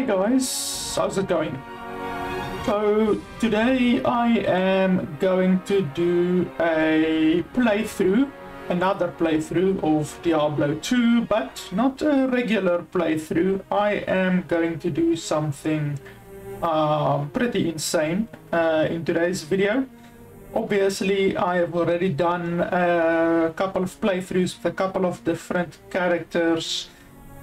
Hey guys, how's it going? So today I am going to do a playthrough, another playthrough of Diablo 2, but not a regular playthrough. I am going to do something pretty insane in today's video. Obviously, I have already done a couple of playthroughs with a couple of different characters,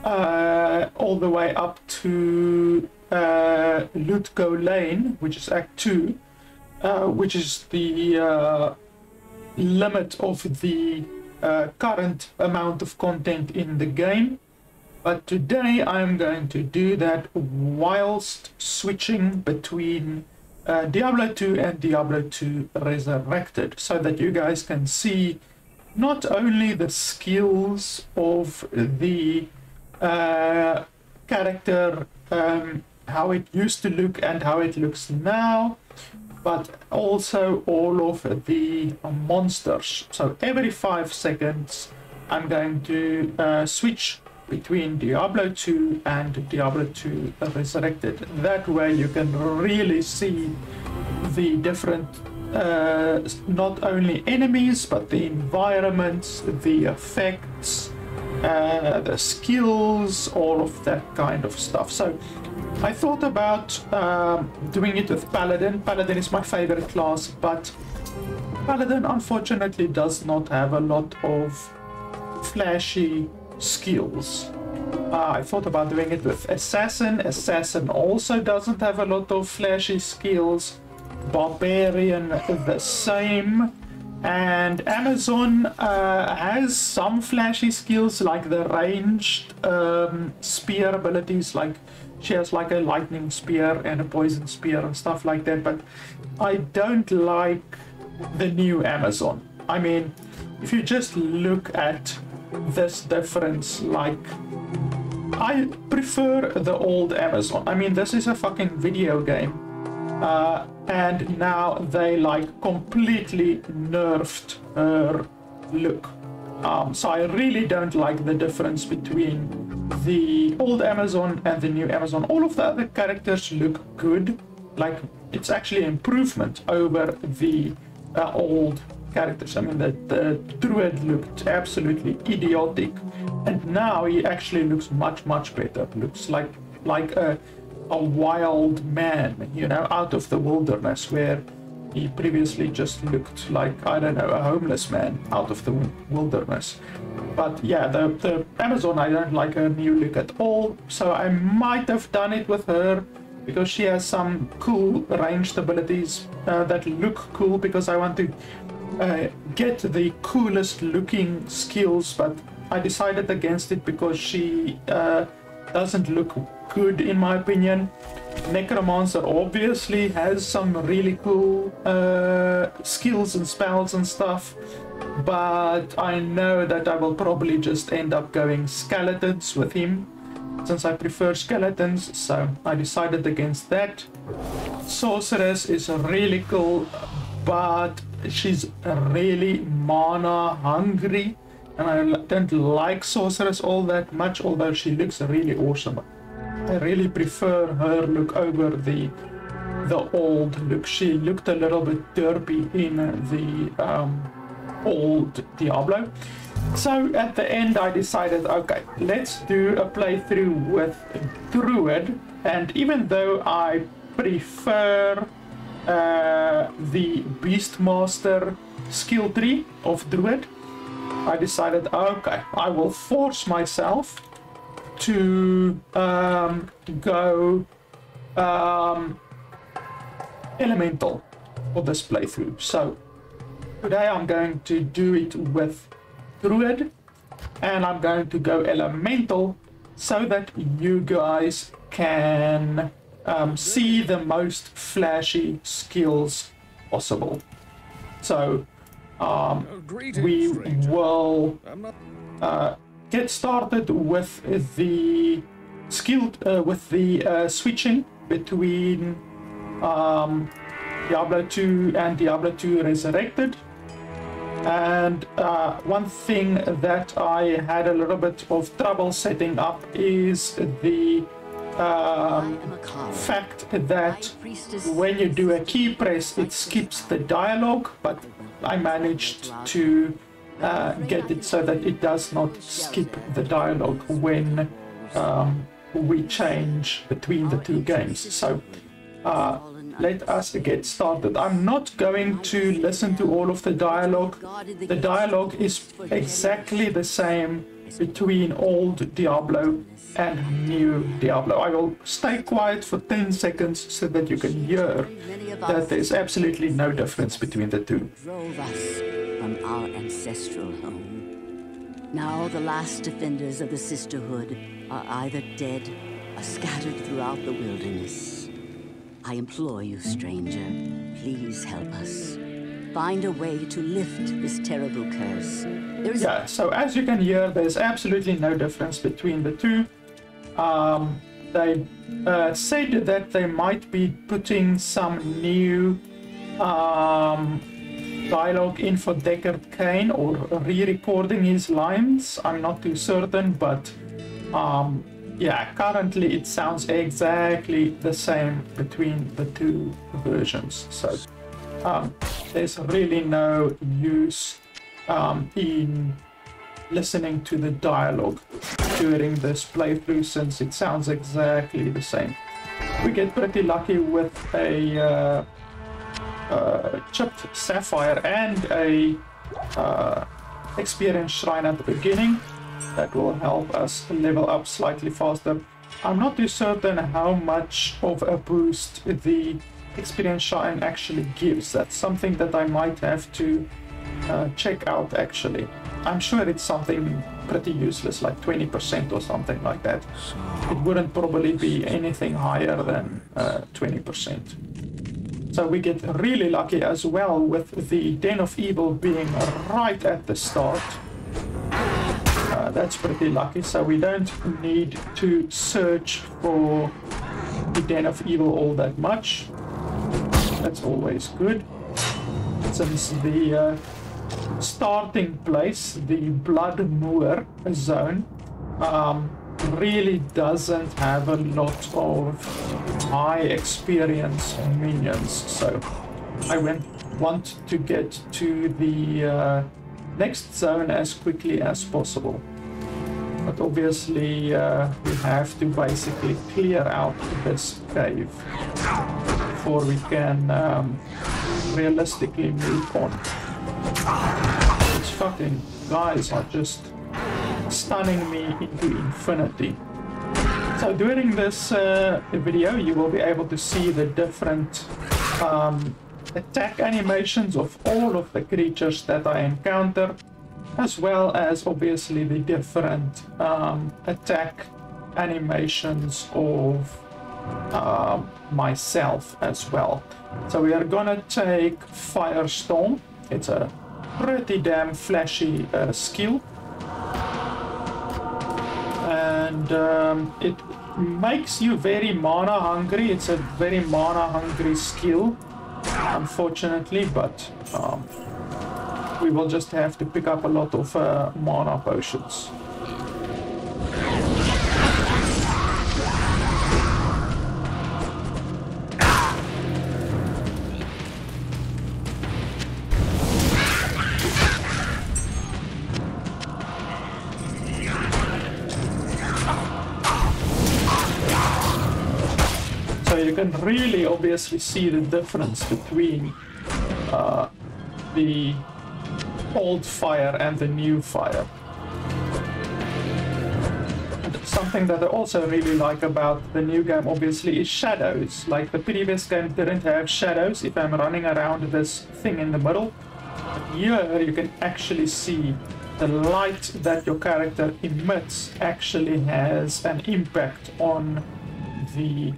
all the way up to Lutko Lane, which is Act 2, which is the limit of the current amount of content in the game. But today I'm going to do that whilst switching between Diablo 2 and Diablo 2 Resurrected, so that you guys can see not only the skills of the character, how it used to look and how it looks now, but also all of the monsters. So every 5 seconds I'm going to switch between Diablo 2 and Diablo 2 Resurrected. That way you can really see the different not only enemies but the environments, the effects, the skills, all of that kind of stuff. So I thought about doing it with Paladin. Paladin is my favorite class, but Paladin unfortunately does not have a lot of flashy skills. I thought about doing it with Assassin. Assassin also doesn't have a lot of flashy skills. Barbarian the same. And Amazon has some flashy skills, like the ranged spear abilities, like she has like a lightning spear and a poison spear and stuff like that, but I don't like the new Amazon. I mean, if you just look at this difference, like, I prefer the old Amazon. I mean, this is a fucking video game. And now they like completely nerfed her look. So I really don't like the difference between the old Amazon and the new Amazon. All of the other characters look good. Like, it's actually improvement over the old characters. I mean, the Druid looked absolutely idiotic, and now he actually looks much better. Looks like a wild man, you know, out of the wilderness, where he previously just looked like, I don't know, a homeless man out of the wilderness. But yeah, the Amazon, I don't like her new look at all, so I might have done it with her because she has some cool ranged abilities that look cool, because I want to get the coolest looking skills, but I decided against it because she doesn't look good in my opinion. Necromancer obviously has some really cool skills and spells and stuff, but I know that I will probably just end up going skeletons with him, since I prefer skeletons, so I decided against that. Sorceress is really cool, but she's really mana hungry, and I don't like Sorceress all that much, although she looks really awesome. I really prefer her look over the old look. She looked a little bit derpy in the old Diablo. So at the end I decided, okay, let's do a playthrough with Druid, and even though I prefer the Beastmaster skill tree of Druid, I decided, okay, I will force myself to go elemental for this playthrough. So today I'm going to do it with Druid, and I'm going to go elemental so that you guys can see the most flashy skills possible. So we will get started with the skill, with the switching between Diablo 2 and Diablo 2 Resurrected. And one thing that I had a little bit of trouble setting up is the fact that when you do a key press, it skips the dialogue, but I managed to get it so that it does not skip the dialogue when we change between the two games. So let us get started. I'm not going to listen to all of the dialogue. The dialogue is exactly the same between old Diablo and new Diablo. I will stay quiet for 10 seconds so that you can hear that there's absolutely no difference between the two. Drove us from our ancestral home. Now the last defenders of the sisterhood are either dead or scattered throughout the wilderness. I implore you, stranger, please help us. Find a way to lift this terrible curse. Yeah, so as you can hear, there's absolutely no difference between the two. They said that they might be putting some new dialogue in for Deckard Cain, or re-recording his lines. I'm not too certain, but yeah, currently it sounds exactly the same between the two versions. So there's really no use in listening to the dialogue during this playthrough, since it sounds exactly the same. We get pretty lucky with a chipped sapphire and a experience shrine at the beginning. That will help us level up slightly faster. I'm not too certain how much of a boost the experience shrine actually gives. That's something that I might have to check out actually. I'm sure it's something pretty useless, like 20% or something like that. It wouldn't probably be anything higher than 20%. So we get really lucky as well with the Den of Evil being right at the start. That's pretty lucky, so we don't need to search for the Den of Evil all that much. That's always good, since the starting place, the Blood Moor zone, really doesn't have a lot of high experience minions, so I want to get to the next zone as quickly as possible. But obviously we have to basically clear out this cave before we can realistically move on. These fucking guys are just stunning me into infinity. So during this video you will be able to see the different attack animations of all of the creatures that I encounter, as well as obviously the different attack animations of myself as well. So we are gonna take Firestorm. It's a pretty damn flashy skill, and it makes you very mana hungry. It's a very mana hungry skill, unfortunately, but we will just have to pick up a lot of mana potions. So you can really obviously see the difference between the old fire and the new fire. And something that I also really like about the new game obviously is shadows. Like the previous game didn't have shadows if I'm running around this thing in the middle. But here you can actually see the light that your character emits actually has an impact on the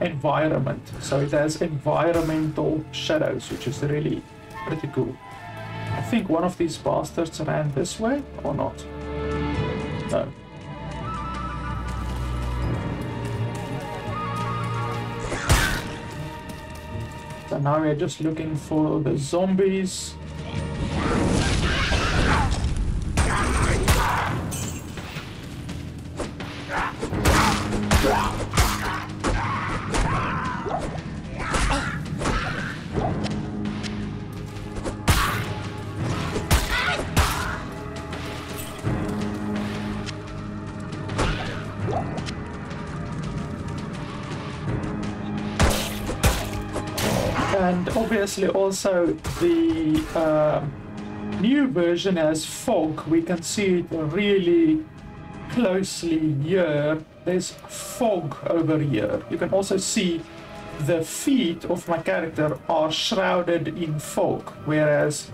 environment. So it has environmental shadows, which is really pretty cool. I think one of these bastards ran this way, or not? No. So now we're just looking for the zombies. And obviously also the new version has fog. We can see it really closely here. There's fog over here. You can also see the feet of my character are shrouded in fog, whereas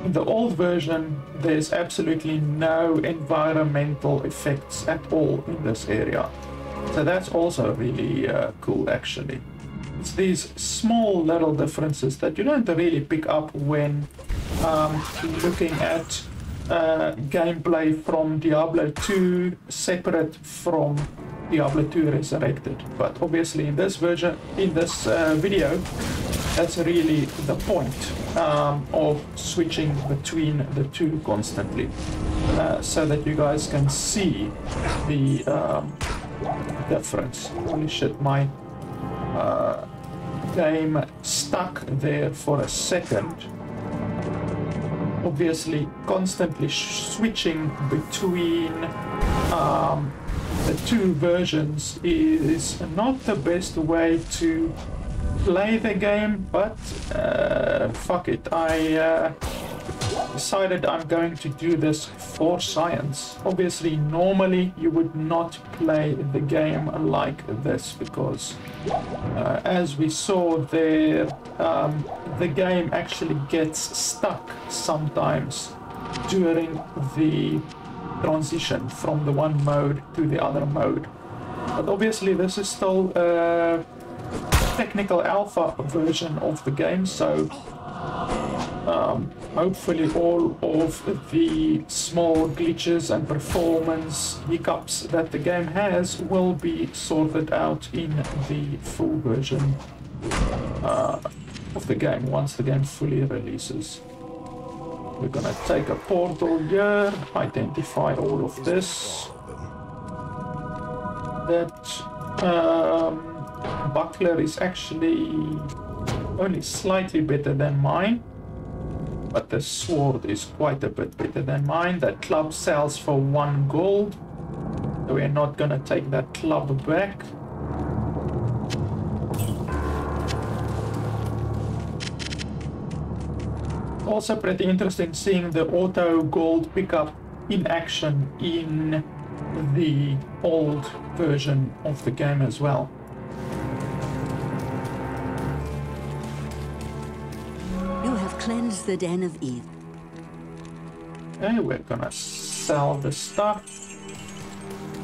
in the old version there's absolutely no environmental effects at all in this area. So that's also really cool actually. It's these small little differences that you don't really pick up when looking at gameplay from Diablo 2 separate from Diablo 2 Resurrected. But obviously in this version, in this video, that's really the point of switching between the two constantly, so that you guys can see the difference. Holy shit, my game stuck there for a second. Obviously constantly switching between the two versions is not the best way to play the game, but fuck it, I decided I'm going to do this for science. Obviously normally you would not play the game like this because as we saw there, the game actually gets stuck sometimes during the transition from the one mode to the other mode. But obviously this is still a technical alpha version of the game, so hopefully all of the small glitches and performance hiccups that the game has will be sorted out in the full version of the game once the game fully releases. We're gonna take a portal here, identify all of this. That buckler is actually only slightly better than mine, but the sword is quite a bit better than mine. That club sells for 1 gold, so we're not gonna take that club back. Also pretty interesting seeing the auto gold pickup in action in the old version of the game as well. You have cleansed the den of evil. Okay, we're gonna sell the stuff.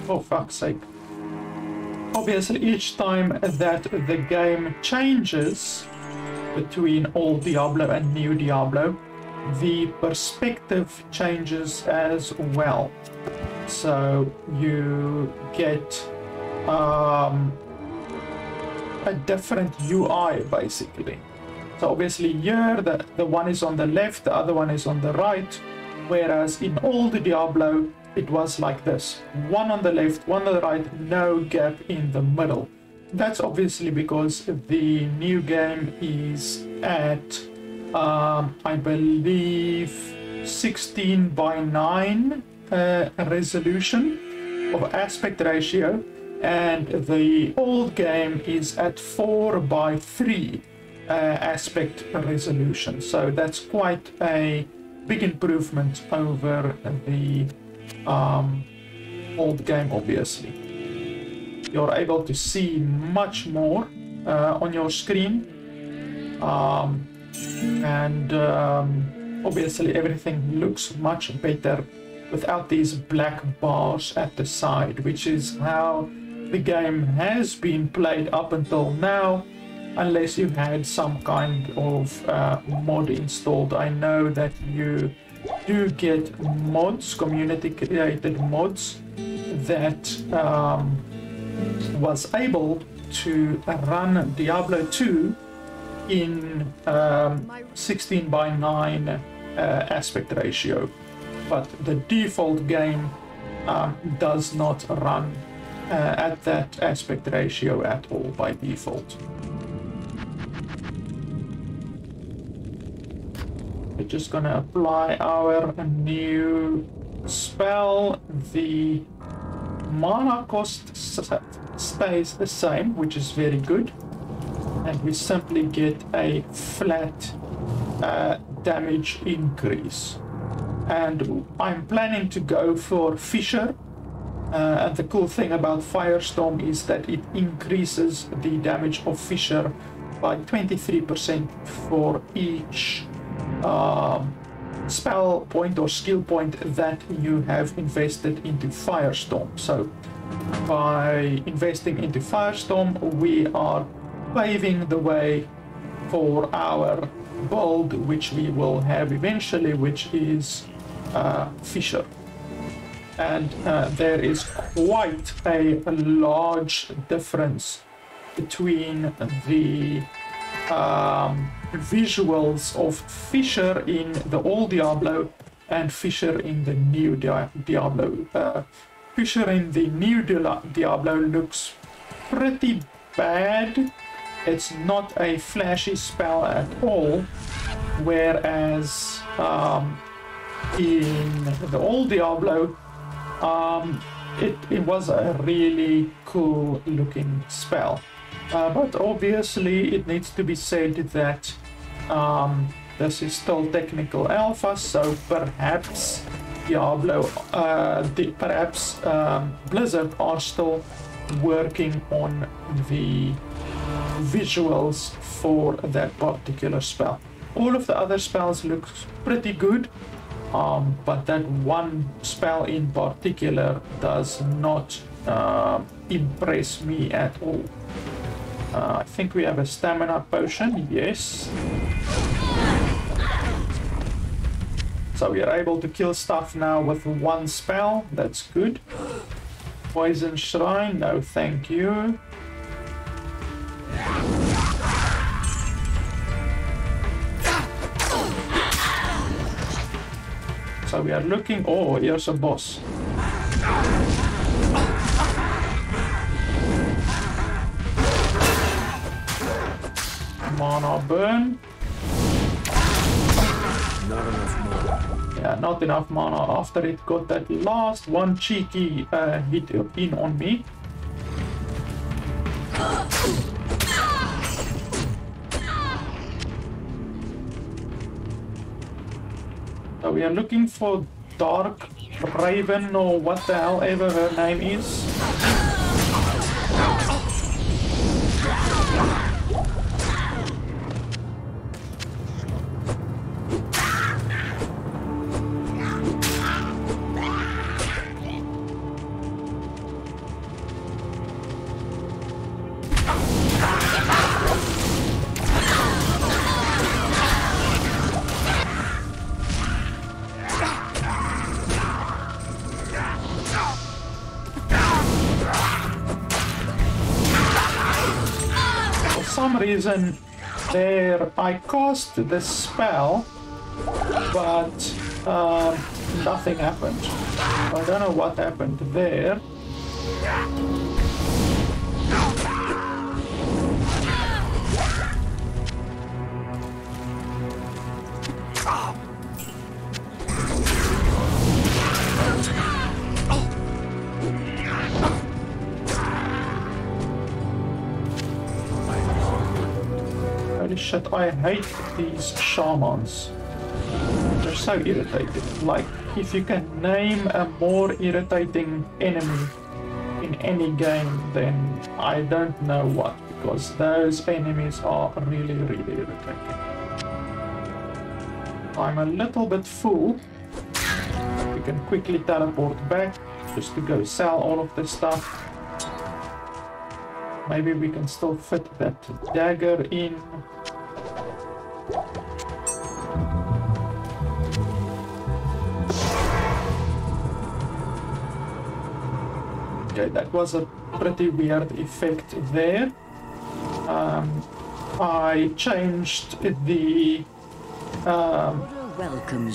Oh, fuck's sake. Obviously, each time that the game changes between old Diablo and new Diablo, the perspective changes as well. So you get a different UI basically. So obviously here the one is on the left, the other one is on the right, whereas in old Diablo it was like this: one on the left, one on the right, no gap in the middle. That's obviously because the new game is at I believe 16:9 resolution of aspect ratio, and the old game is at 4:3 aspect resolution. So that's quite a big improvement over the old game. Obviously you're able to see much more on your screen, and obviously everything looks much better without these black bars at the side, which is how the game has been played up until now, unless you had some kind of mod installed. I know that you do get mods, community created mods, that was able to run Diablo 2 in 16:9 aspect ratio, but the default game does not run at that aspect ratio at all by default. We're just gonna apply our new spell. The mana cost stays the same, which is very good, and we simply get a flat damage increase. And I'm planning to go for Fissure, and the cool thing about Firestorm is that it increases the damage of Fissure by 23% for each spell point or skill point that you have invested into Firestorm. So by investing into Firestorm, we are paving the way for our build, which we will have eventually, which is Fissure. And there is quite a large difference between the visuals of Fissure in the old Diablo and Fissure in the new Diablo. Fissure in the new Diablo looks pretty bad. It's not a flashy spell at all, whereas in the old Diablo it was a really cool looking spell. But obviously it needs to be said that this is still technical alpha, so perhaps Blizzard are still working on the visuals for that particular spell. All of the other spells look pretty good, but that one spell in particular does not impress me at all. I think we have a stamina potion, yes. So we are able to kill stuff now with one spell, that's good. Poison Shrine, no thank you. So we are looking, oh, here's a boss. Mana burn. Not enough mana. Yeah, not enough mana after it got that last one cheeky hit in on me. So we are looking for Dark Raven or what the hell ever her name is. Reason there I cast the spell, but nothing happened. I don't know what happened there. Shit, I hate these shamans. They're so irritating. Like, if you can name a more irritating enemy in any game, then I don't know what, because those enemies are really, really irritating. I'm a little bit full. We can quickly teleport back just to go sell all of this stuff. Maybe we can still fit that dagger in. Okay, that was a pretty weird effect there. I changed the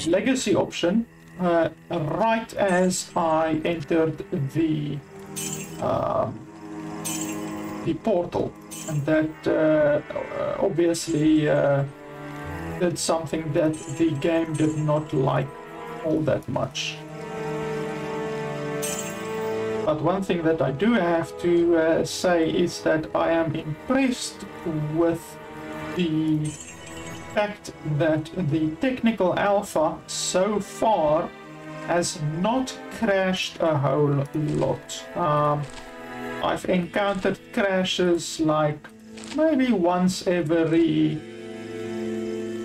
legacy option right as I entered the the portal, and that obviously did something that the game did not like all that much. But one thing that I do have to say is that I am impressed with the fact that the technical alpha so far has not crashed a whole lot. I've encountered crashes like maybe once every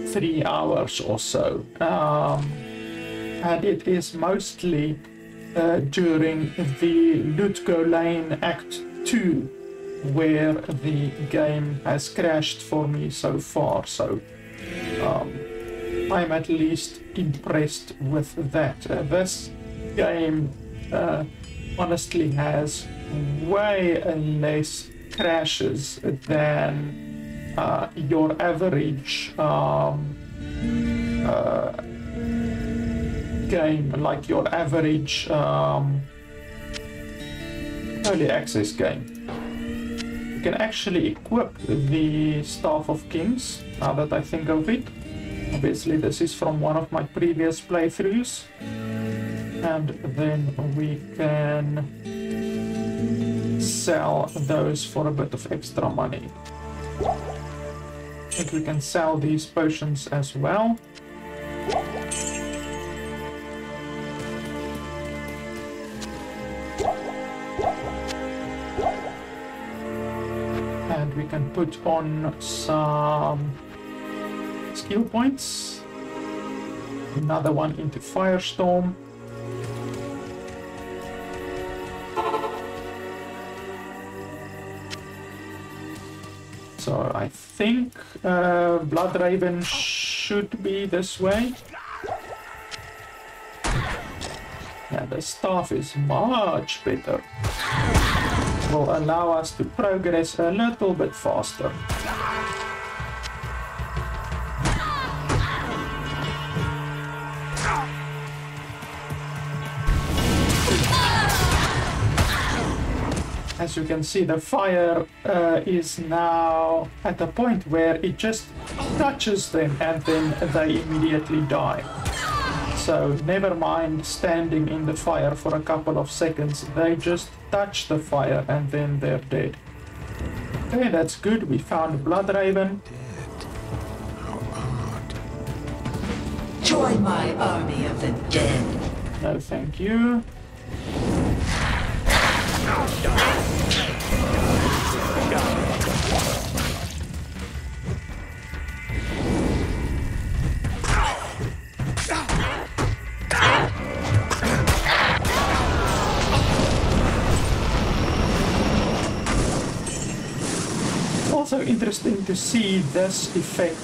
3 hours or so, and it is mostly during the Lutko Lane Act 2 where the game has crashed for me so far, so I'm at least impressed with that. This game honestly has way less crashes than your average game, like your average early access game. You can actually equip the Staff of Kings, now that I think of it. Obviously this is from one of my previous playthroughs, and then we can sell those for a bit of extra money. I think we can sell these potions as well. And we can put on some skill points. Another one into Firestorm. So I think Bloodraven should be this way. Yeah, the staff is much better. Will allow us to progress a little bit faster. As you can see, the fire is now at a point where it just touches them and then they immediately die. So never mind standing in the fire for a couple of seconds, they just touch the fire and then they're dead. Okay, that's good. We found Bloodraven. Join my army of the dead. No, thank you. Also interesting to see this effect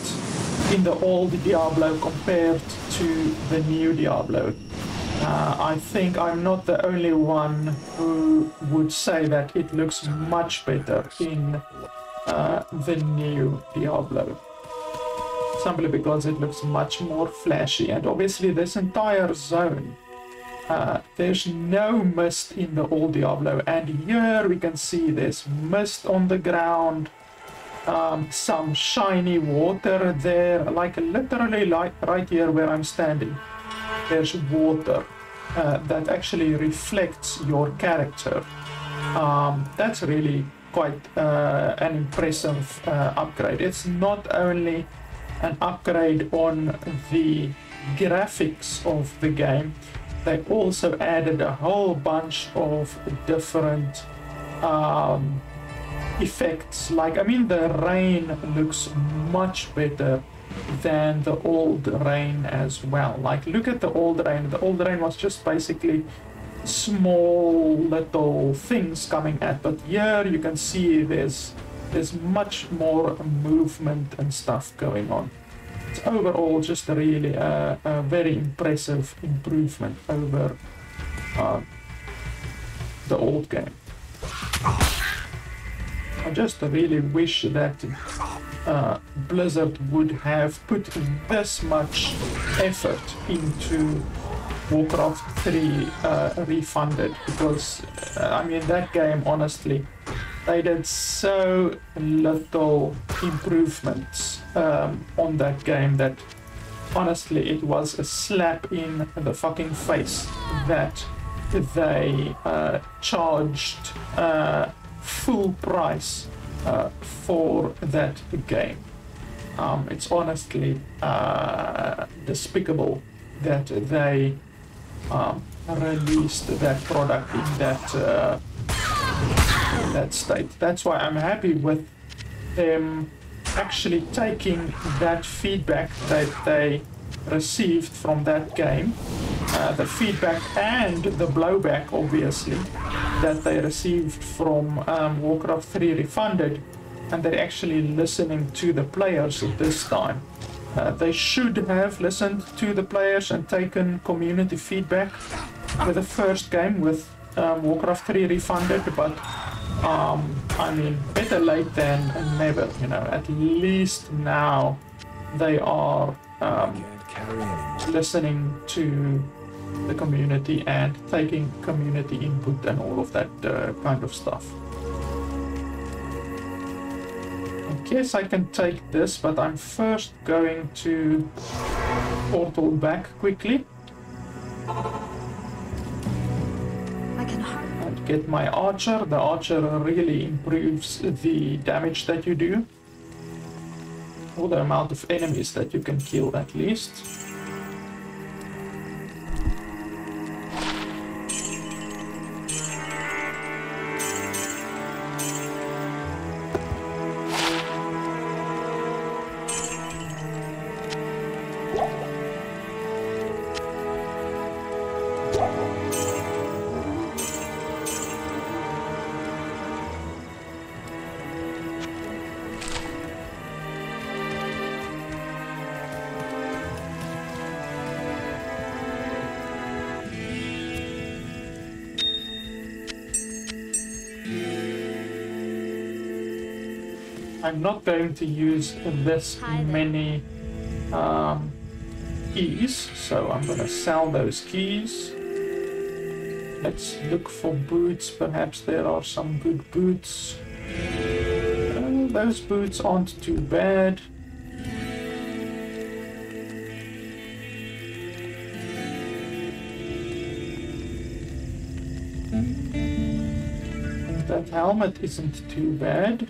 in the old Diablo compared to the new Diablo. I think I'm not the only one who would say that it looks much better in the new Diablo. Simply because it looks much more flashy, and obviously this entire zone, there's no mist in the old Diablo, and here we can see there's mist on the ground, some shiny water there, like literally like right here where I'm standing. There's water that actually reflects your character. That's really quite an impressive upgrade. It's not only an upgrade on the graphics of the game, they also added a whole bunch of different effects. Like, I mean, the rain looks much better than the old rain as well. Like, look at the old rain. The old rain was just basically small little things coming at, but here you can see there's much more movement and stuff going on. It's overall just really a very impressive improvement over the old game. I just really wish that Blizzard would have put this much effort into Warcraft 3 refunded, because I mean that game, honestly, they did so little improvements on that game that honestly it was a slap in the fucking face that they charged full price for that game. It's honestly despicable that they released that product in that state. That's why I'm happy with them actually taking that feedback that they received from that game, the feedback and the blowback obviously that they received from Warcraft 3 refunded, and they're actually listening to the players this time. They should have listened to the players and taken community feedback with the first game with Warcraft 3 refunded, but I mean, better late than never, you know. At least now they are listening to the community and taking community input and all of that kind of stuff. I guess I can take this, but I'm first going to portal back quickly and get my archer. The archer really improves the damage that you do, or the amount of enemies that you can kill at least. I'm not going to use this many keys, so I'm going to sell those keys. Let's look for boots. Perhaps there are some good boots. Those boots aren't too bad. That helmet isn't too bad,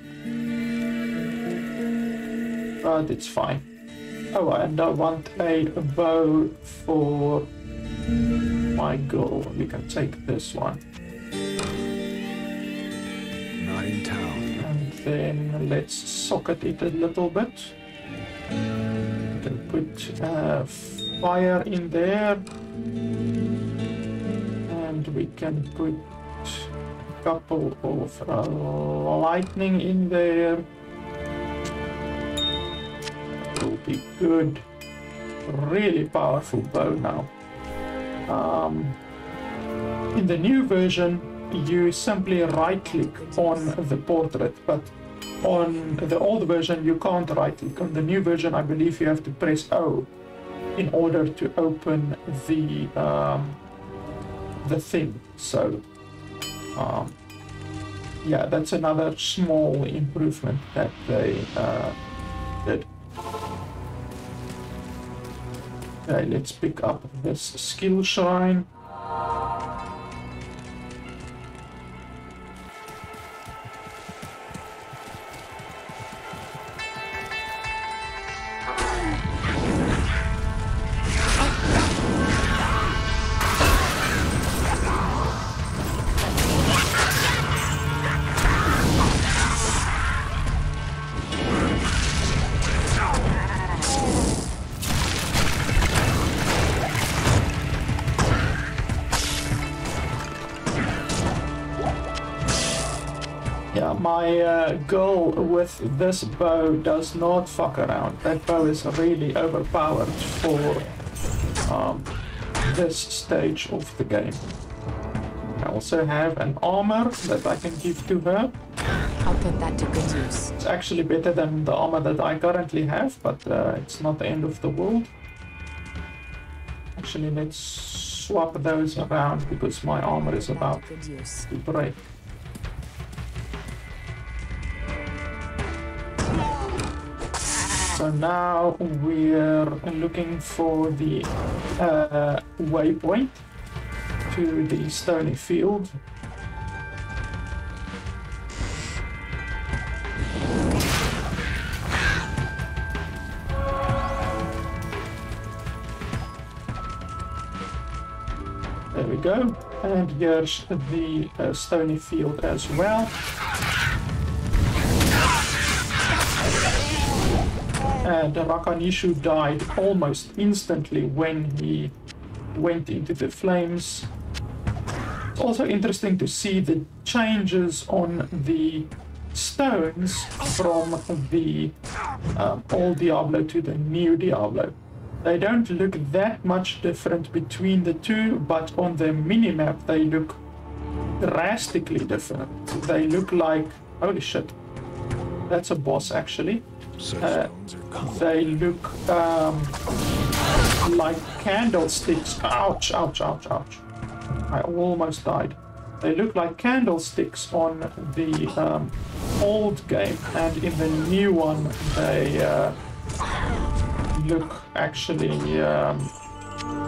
but it's fine. Oh, and I want a bow for my girl. We can take this one. Not in town. And then let's socket it a little bit. We can put fire in there. And we can put a couple of lightning in there. Will be good. Really powerful bow now. In the new version you simply right click on the portrait, but on the old version you can't right click. On the new version I believe you have to press O in order to open the thing. So yeah, that's another small improvement that they did. Okay, let's pick up this skill shrine. My goal with this bow does not fuck around. That bow is really overpowered for this stage of the game. I also have an armor that I can give to her. I'll put that to good use. It's actually better than the armor that I currently have, but it's not the end of the world. Actually, let's swap those around because my armor is about Good use. to break. So now we're looking for the waypoint to the stony field. There we go. And here's the stony field as well. And Rakanishu died almost instantly when he went into the flames. It's also interesting to see the changes on the stones from the old Diablo to the new Diablo. They don't look that much different between the two, but on the minimap they look drastically different. They look like... holy shit. That's a boss actually. They look like candlesticks. Ouch, ouch, ouch, ouch. I almost died. They look like candlesticks on the old game, and in the new one they look actually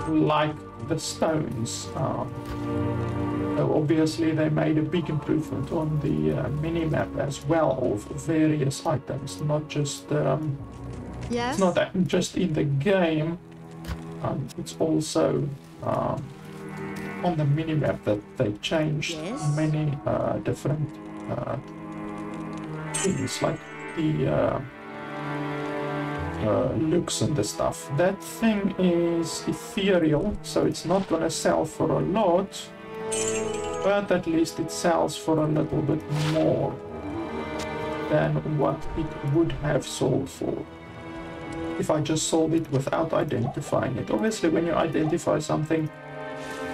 like the stones. So obviously they made a big improvement on the minimap as well of various items, not just Yes. it's not just in the game, it's also on the minimap that they changed Yes. many different things, like the looks and the stuff. That thing is ethereal, so it's not gonna sell for a lot, but at least it sells for a little bit more than what it would have sold for if I just sold it without identifying it. Obviously, when you identify something,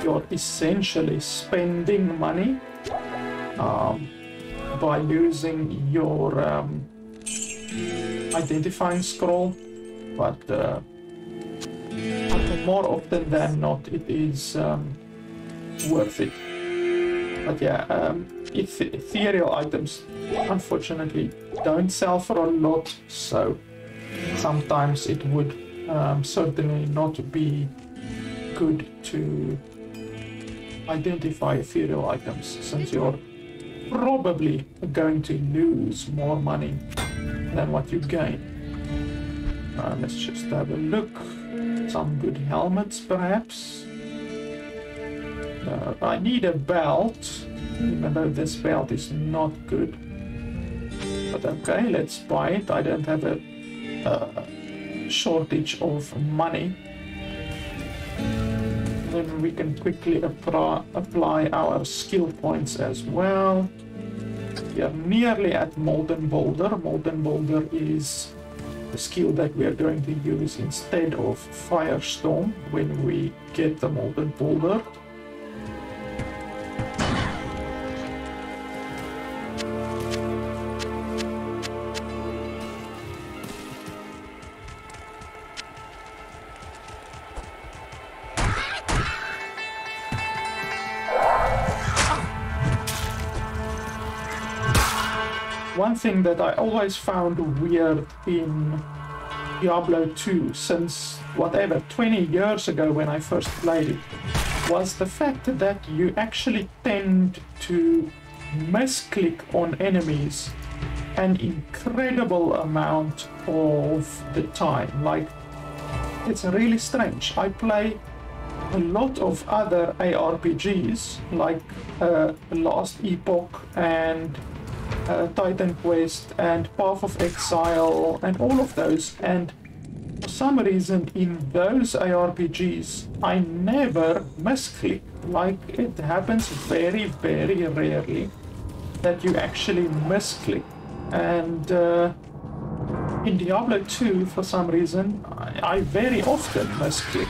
you're essentially spending money by using your identifying scroll, but more often than not it is worth it. But yeah, ethereal items unfortunately don't sell for a lot, so sometimes it would certainly not be good to identify ethereal items, since you're probably going to lose more money than what you gain. Let's just have a look. Some good helmets, perhaps. I need a belt, even though this belt is not good. But okay, let's buy it. I don't have a shortage of money. Then we can quickly apply our skill points as well. We are nearly at Molten Boulder. Molten Boulder is the skill that we are going to use instead of Firestorm when we get the Molten Boulder. One thing that I always found weird in Diablo 2, since whatever, 20 years ago when I first played it, was the fact that you actually tend to misclick on enemies an incredible amount of the time. Like, it's really strange. I play a lot of other ARPGs, like Last Epoch and Titan Quest and Path of Exile and all of those, and for some reason in those ARPGs I never misclick. Like, it happens very, very rarely that you actually misclick. And in Diablo 2, for some reason, I very often misclick.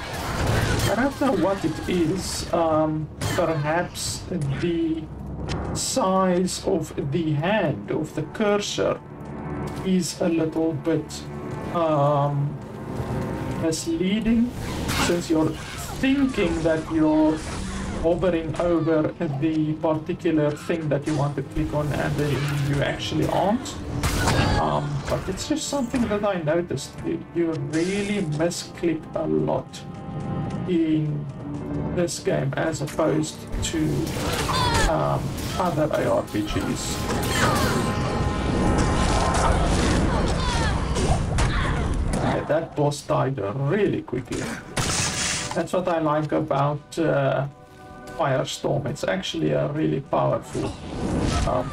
I don't know what it is. Perhaps the size of the hand of the cursor is a little bit misleading, since you're thinking that you're hovering over the particular thing that you want to click on, and then you actually aren't. But it's just something that I noticed. You really misclick a lot in this game as opposed to other ARPGs. Okay, that boss died really quickly. That's what I like about Firestorm. It's actually a really powerful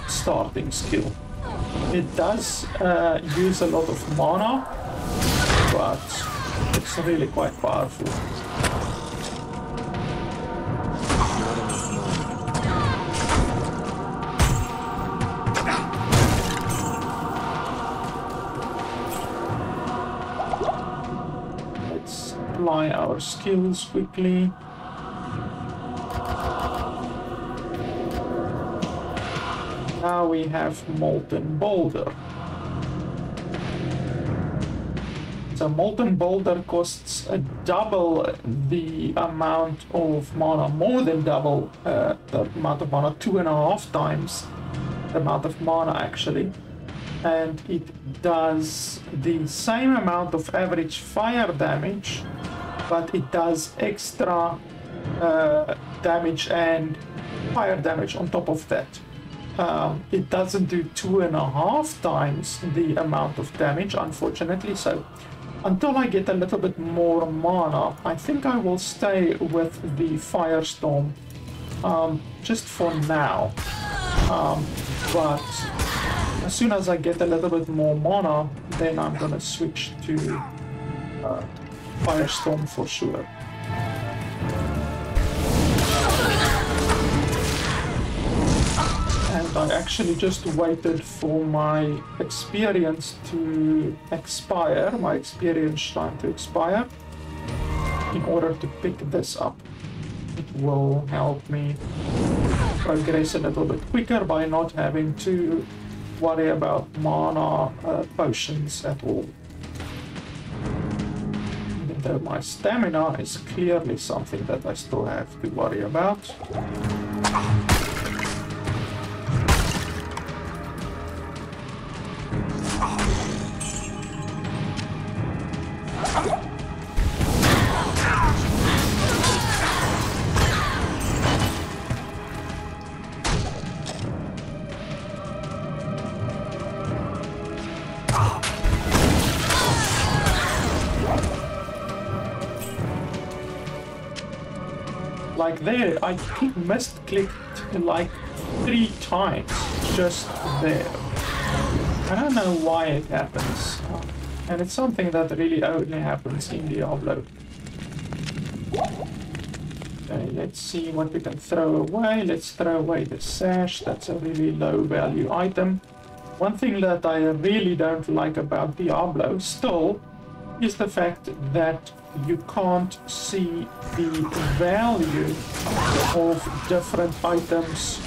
starting skill. It does use a lot of mana, but it's really quite powerful. Let's apply our skills quickly. Now we have Molten Boulder. So Molten Boulder costs double the amount of mana, more than double the amount of mana, 2.5 times the amount of mana actually. And it does the same amount of average fire damage, but it does extra damage and fire damage on top of that. It doesn't do 2.5 times the amount of damage, unfortunately, so until I get a little bit more mana, I think I will stay with the Firestorm just for now. But as soon as I get a little bit more mana, then I'm gonna switch to Firestorm for sure. And I actually just waited for my experience to expire, my experience shrine to expire, in order to pick this up. It will help me progress a little bit quicker by not having to worry about mana potions at all. Even though my stamina is clearly something that I still have to worry about. Like there, I misclicked like 3 times just there. I don't know why it happens, and it's something that really only happens in Diablo. Okay, let's see what we can throw away. Let's throw away the sash. That's a really low value item. One thing that I really don't like about Diablo still is the fact that you can't see the value of different items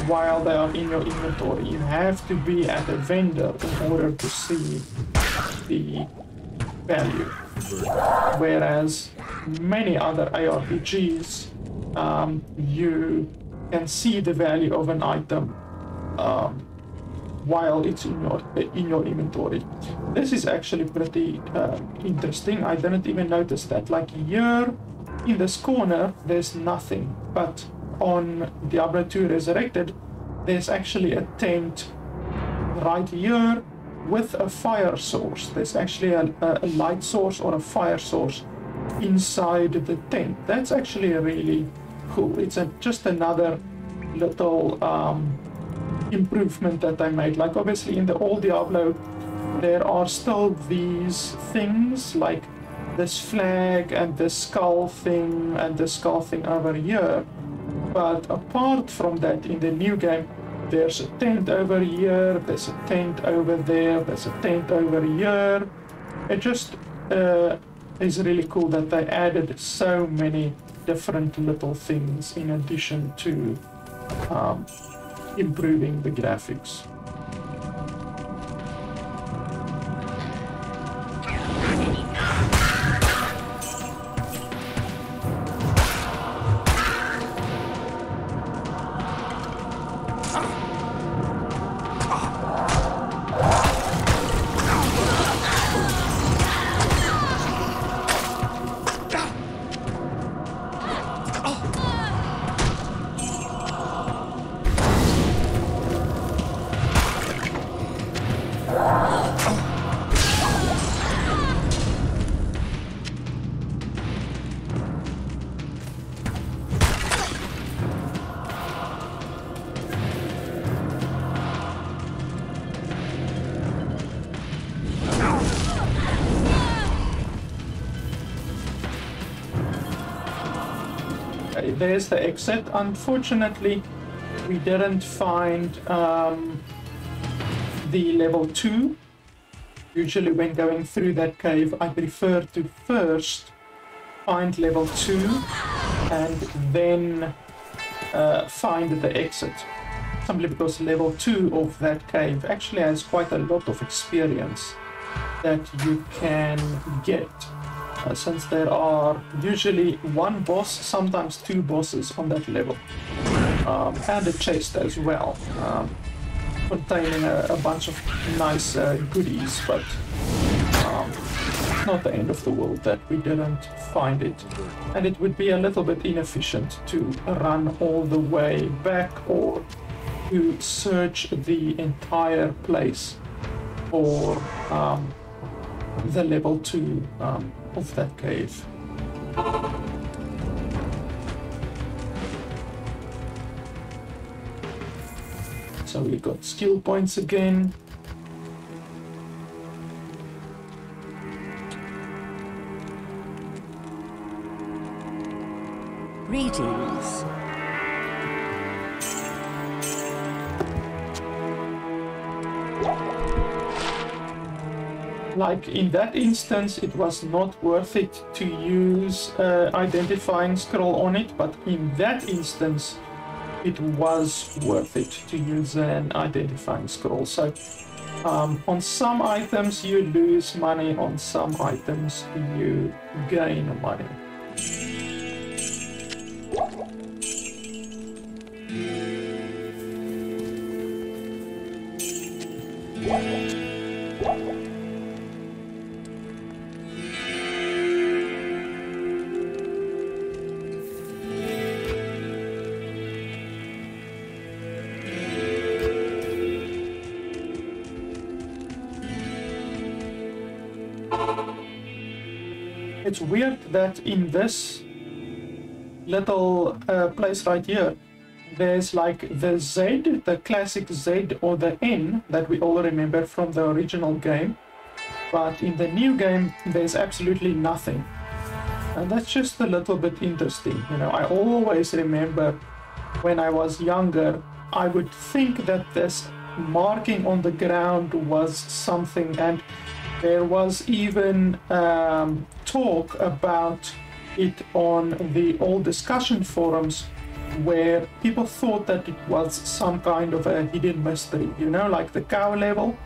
while they are in your inventory. You have to be at a vendor in order to see the value. Whereas many other ARPGs, you can see the value of an item while it's in your inventory. This is actually pretty interesting. I didn't even notice that. Like here in this corner, there's nothing, but on Diablo 2 Resurrected, there's actually a tent right here with a fire source. There's actually a light source or a fire source inside the tent. That's actually really cool. It's just another little improvement that I made. Like obviously in the old Diablo there are still these things like this flag and this skull thing and the skull thing over here, but apart from that in the new game there's a tent over here, there's a tent over there, there's a tent over here. It just is really cool that they added so many different little things in addition to improving the graphics. there's the exit. Unfortunately, we didn't find the level 2. Usually when going through that cave, I prefer to first find level 2 and then find the exit. Simply because level 2 of that cave actually has quite a lot of experience that you can get. Since there are usually one boss, sometimes 2 bosses on that level. And a chest as well, containing a bunch of nice goodies, but not the end of the world that we didn't find it. And it would be a little bit inefficient to run all the way back or to search the entire place for the level 2 of that cave. So we got skill points again. Greetings. Like in that instance, it was not worth it to use identifying scroll on it, but in that instance, it was worth it to use an identifying scroll. So on some items you lose money, on some items you gain money. It's weird that in this little place right here, there's like the Z, the classic Z, or the N that we all remember from the original game. But in the new game, there's absolutely nothing. And that's just a little bit interesting. You know, I always remember when I was younger, I would think that this marking on the ground was something, and there was even talk about it on the old discussion forums where people thought that it was some kind of a hidden mystery, you know, like the cow level.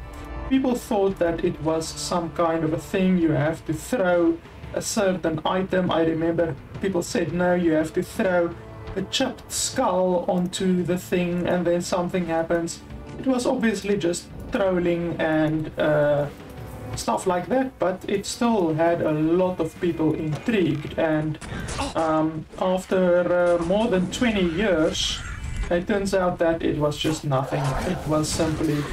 People thought that it was some kind of a thing you have to throw a certain item. I remember people said, no, you have to throw a chipped skull onto the thing and then something happens. It was obviously just trolling and stuff like that, but it still had a lot of people intrigued. And after more than 20 years, it turns out that it was just nothing. It was simply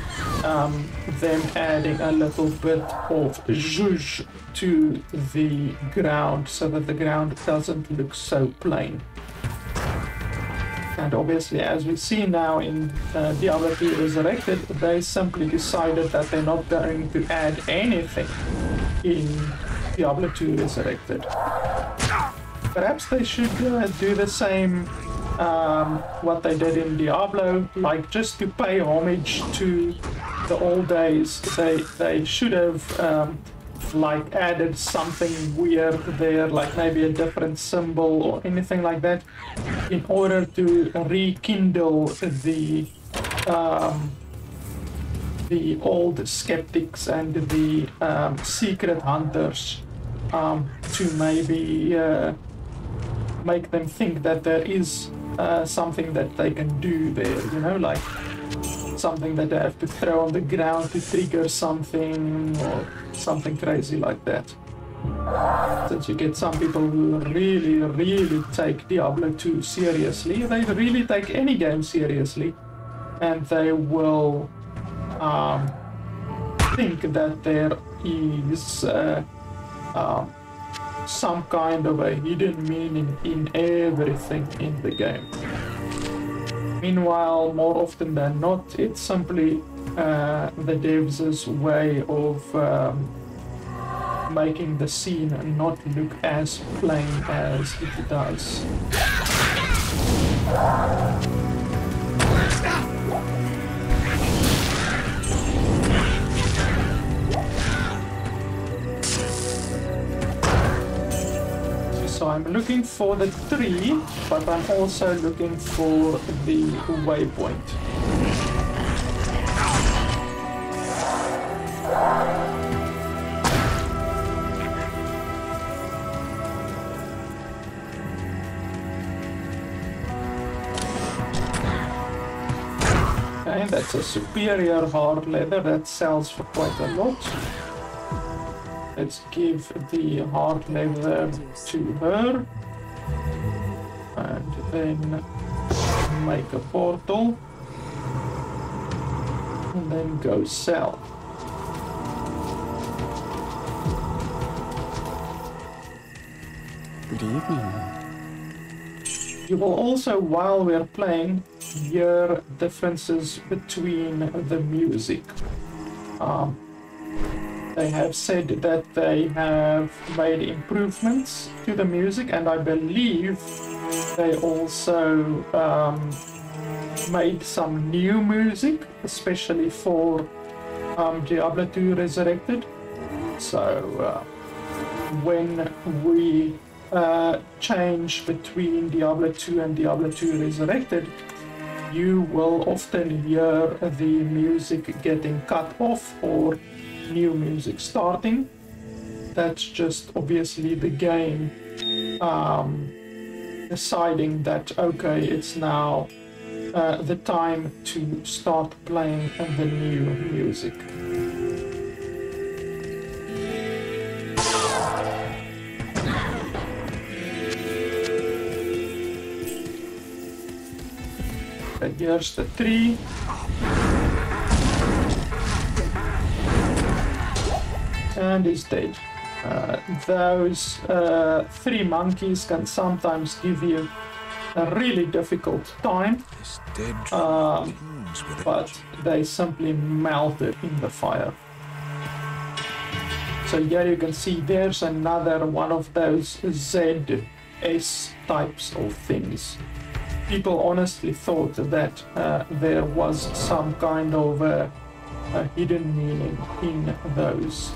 them adding a little bit of zhuzh to the ground so that the ground doesn't look so plain. And obviously, as we see now in Diablo 2 Resurrected, they simply decided that they're not going to add anything in Diablo 2 Resurrected. Perhaps they should do the same what they did in Diablo, like just to pay homage to the old days. They should have like added something weird there, like maybe a different symbol or anything like that, in order to rekindle the old skeptics and the secret hunters, to maybe make them think that there is something that they can do there, you know, like something that they have to throw on the ground to trigger something or something crazy like that. Since you get some people who really take Diablo 2 seriously, they really take any game seriously, and they will think that there is some kind of a hidden meaning in everything in the game. Meanwhile, more often than not, it's simply the devs' way of making the scene not look as plain as it does. So I'm looking for the tree, but I'm also looking for the waypoint. Okay, that's a superior hard leather that sells for quite a lot. Let's give the hard leather to her. And then make a portal. And then go sell. Good evening. You will also, while we're playing, hear differences between the music. They have said that they have made improvements to the music, and I believe they also made some new music, especially for Diablo 2 Resurrected. So when we change between Diablo 2 and Diablo 2 Resurrected, you will often hear the music getting cut off or new music starting. That's just obviously the game deciding that, okay, it's now the time to start playing the new music. And here's the tree. And he's dead. Those 3 monkeys can sometimes give you a really difficult time, but they simply melted in the fire. So here you can see there's another one of those ZS types of things. People honestly thought that there was some kind of a hidden meaning in those.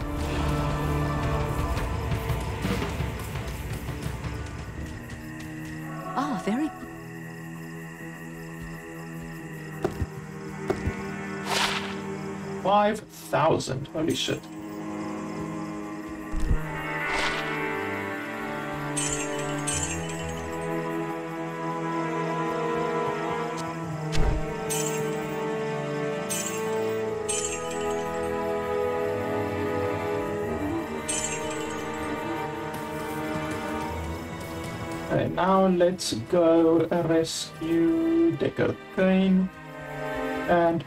Ah, very good. 5,000, holy shit. Okay, now let's go rescue Deckard Cain and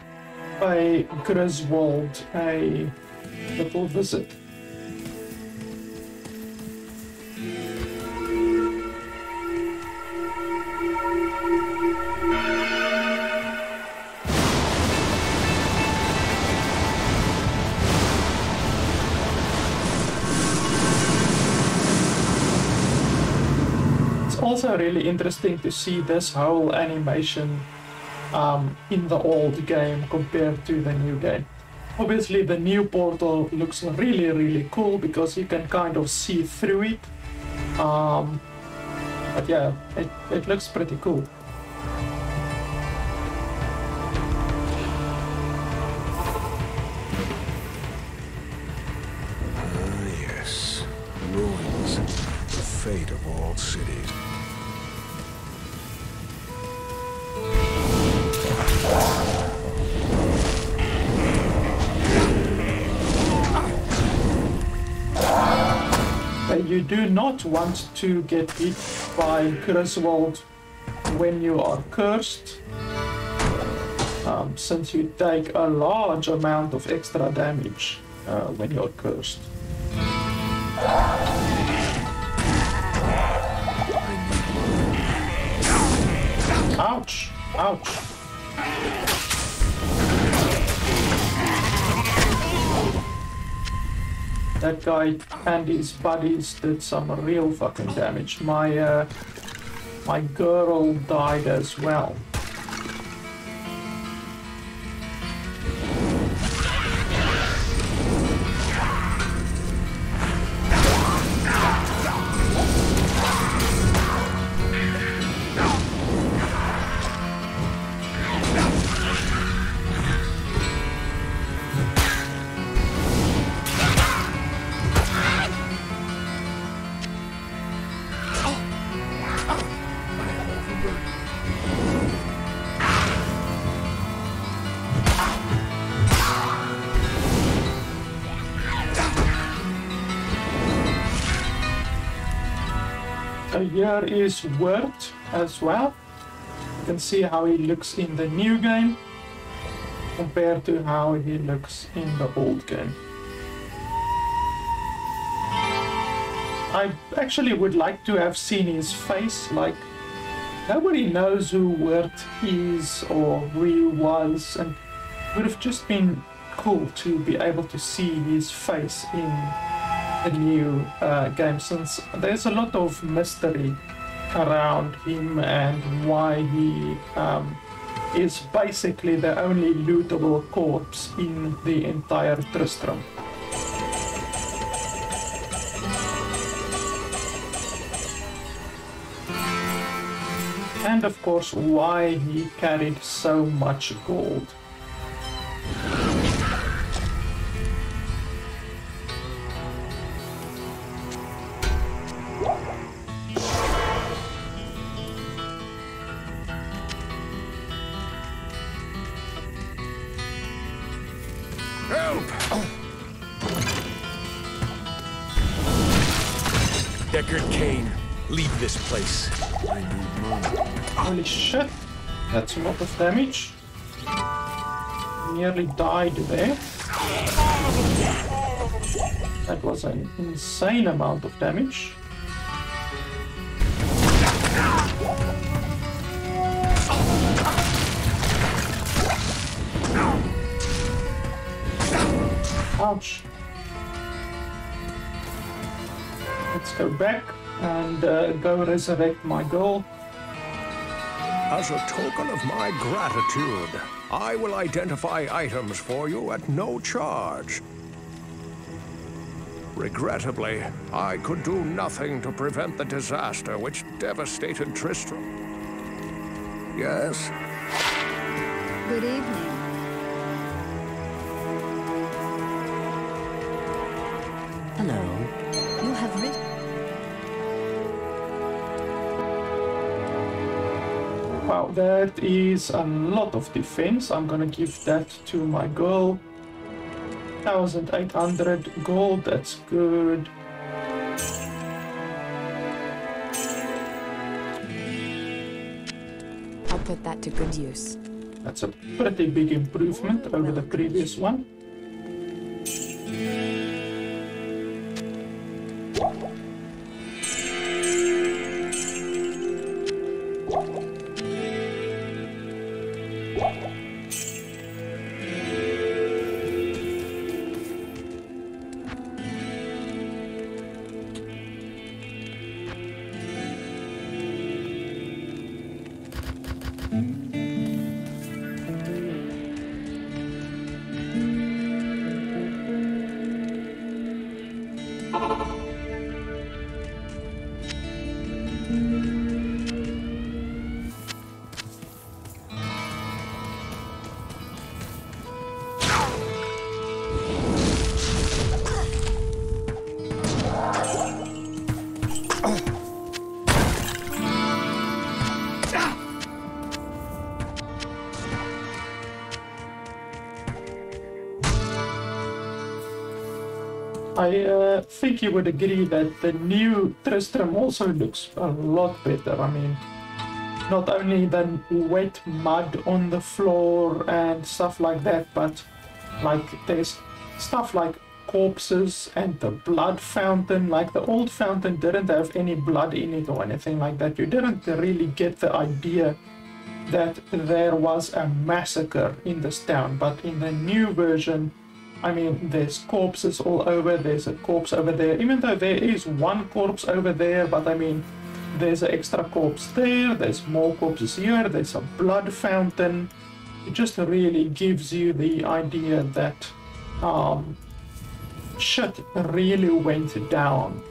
pay Griswold a little visit. Also really interesting to see this whole animation in the old game compared to the new game. Obviously the new portal looks really cool because you can kind of see through it, but yeah, it looks pretty cool. Yes, ruins, the fate of all cities. You do not want to get hit by Griswold when you are cursed, since you take a large amount of extra damage when you're cursed. Ouch! Ouch! That guy and his buddies did some real fucking damage. My My girl died as well. Here is Wirt as well. You can see how he looks in the new game compared to how he looks in the old game. I actually would like to have seen his face. Like, nobody knows who Wirt is or who he was, and it would have just been cool to be able to see his face in the new game, since there's a lot of mystery around him and why he is basically the only lootable corpse in the entire Tristram. And of course why he carried so much gold. Leave this place. I need money. Holy shit, that's a lot of damage. Nearly died there. That was an insane amount of damage. Ouch. Let's go back and go resurrect my girl. As a token of my gratitude, I will identify items for you at no charge. Regrettably, I could do nothing to prevent the disaster which devastated Tristram. Yes? Good evening. Hello. You have written. Wow, that is a lot of defense. I'm gonna give that to my girl. 1,800 gold, that's good. I'll put that to good use. That's a pretty big improvement over the previous one. I think you would agree that the new Tristram also looks a lot better. I mean, not only the wet mud on the floor and stuff like that, but like there's stuff like corpses and the blood fountain. Like the old fountain didn't have any blood in it or anything like that. You didn't really get the idea that there was a massacre in this town, but in the new version, I mean, there's corpses all over. There's a corpse over there, even though there is one corpse over there, but I mean, there's an extra corpse there, there's more corpses here, there's a blood fountain. It just really gives you the idea that shit really went down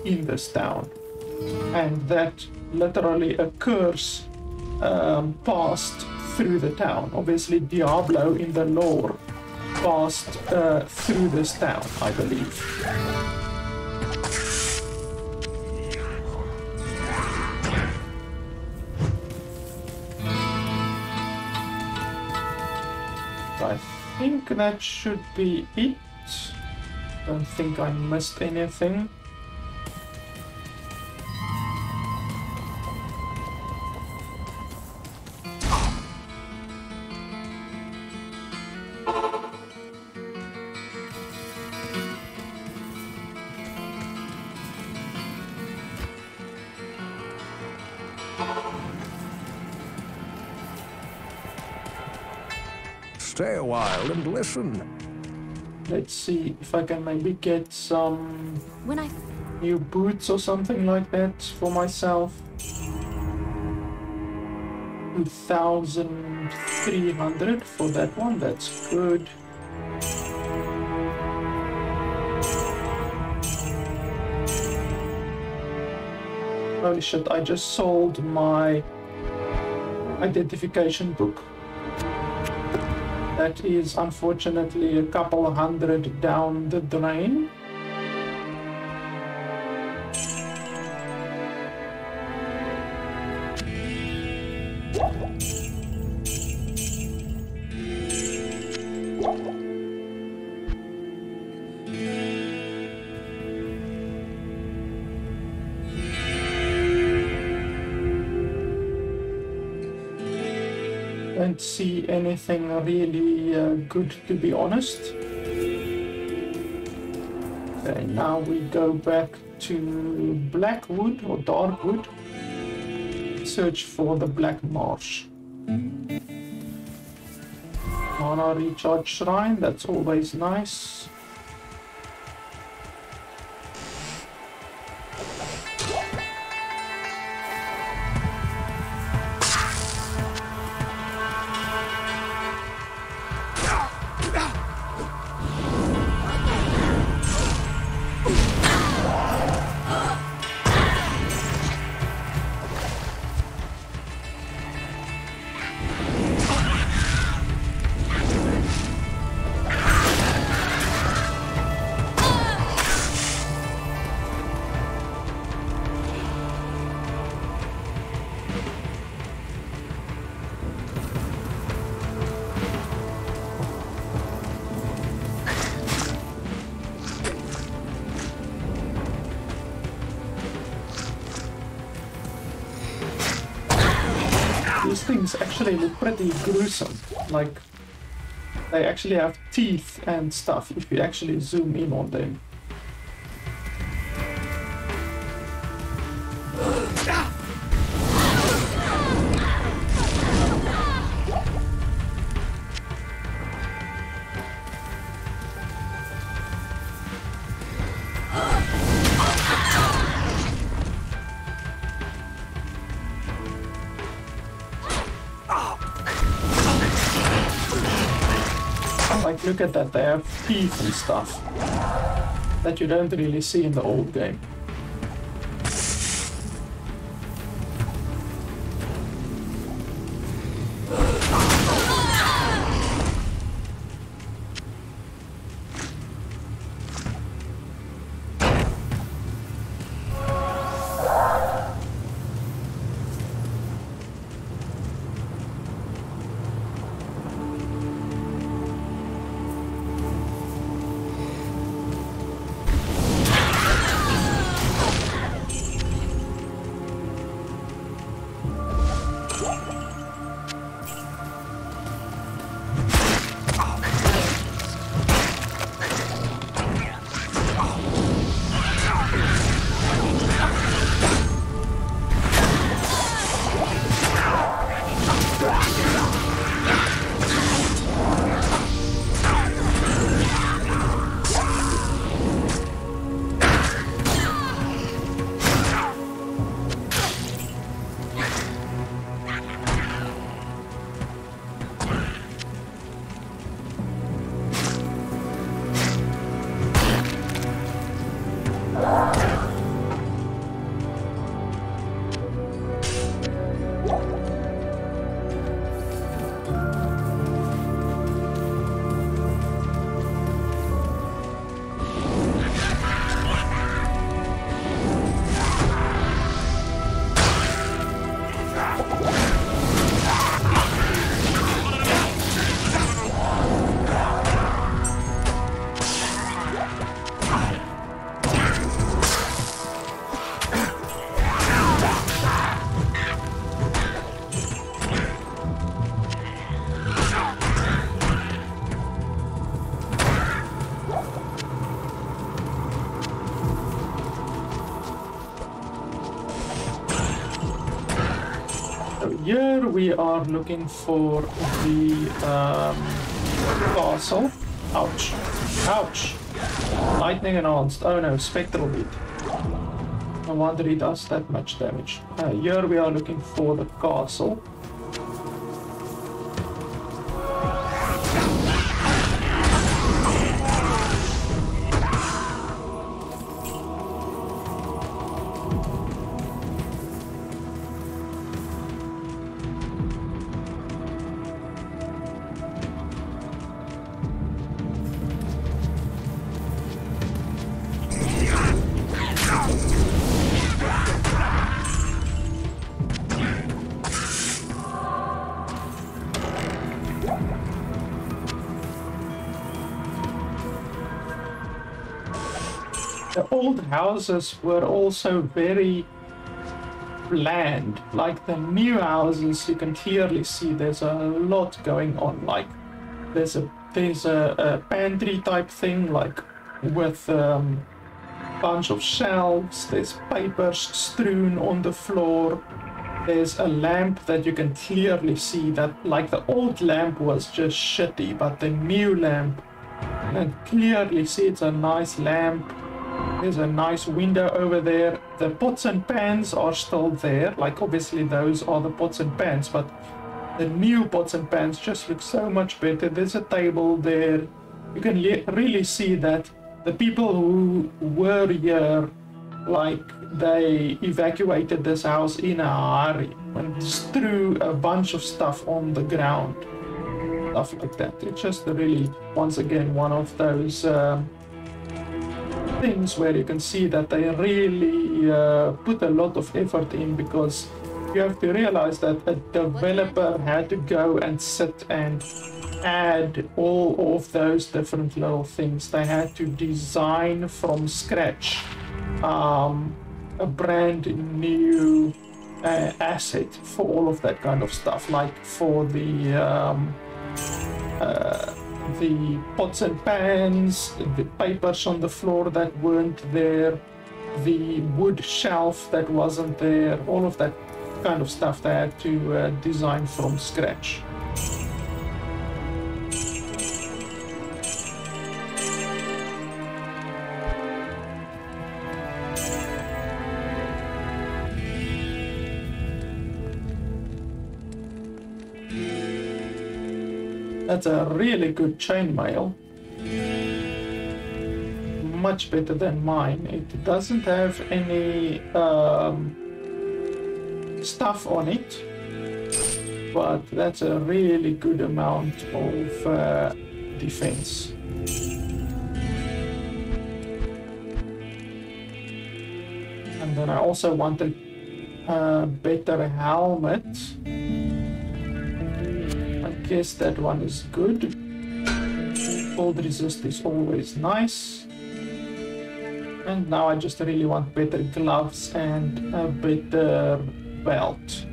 in this town, and that literally a curse passed through the town. Obviously Diablo in the lore passed through this town, I believe. I think that should be it. Don't think I missed anything. Stay a while and listen. Let's see if I can maybe get some When I new boots or something like that for myself. 2,300 for that one, that's good. Holy shit, I just sold my identification book. That is unfortunately a couple hundred down the drain. Don't see anything really good, to be honest. Okay, now we go back to Blackwood or Darkwood. Search for the Black Marsh. Mana recharge shrine, that's always nice. These things actually look pretty gruesome. Like, they actually have teeth and stuff if you actually zoom in on them. Like, look at that, they have teeth and stuff that you don't really see in the old game. we are looking for the castle. Ouch. Ouch. Lightning enhanced. Oh no, spectral beat. No wonder it does that much damage. Here we are looking for the castle. The old houses were also very bland. Like the new houses, you can clearly see there's a lot going on. Like there's a pantry type thing, like with bunch of shelves. There's papers strewn on the floor. There's a lamp that you can clearly see that, like, the old lamp was just shitty, but the new lamp, you can clearly see it's a nice lamp. There's a nice window over there. The pots and pans are still there. Like, obviously those are the pots and pans, but the new pots and pans just look so much better. There's a table there. You can really see that the people who were here, like, they evacuated this house in a hurry and threw a bunch of stuff on the ground. Stuff like that. It's just really, once again, one of those things where you can see that they really put a lot of effort in, because you have to realize that a developer had to go and sit and add all of those different little things. They had to design from scratch a brand new asset for all of that kind of stuff, like for the pots and pans, the papers on the floor that weren't there, the wood shelf that wasn't there, all of that kind of stuff they had to design from scratch. That's a really good chainmail. Much better than mine. It doesn't have any stuff on it, but that's a really good amount of defense. And then I also wanted a better helmet. I guess that one is good. Cold resist is always nice. And now I just really want better gloves and a better belt.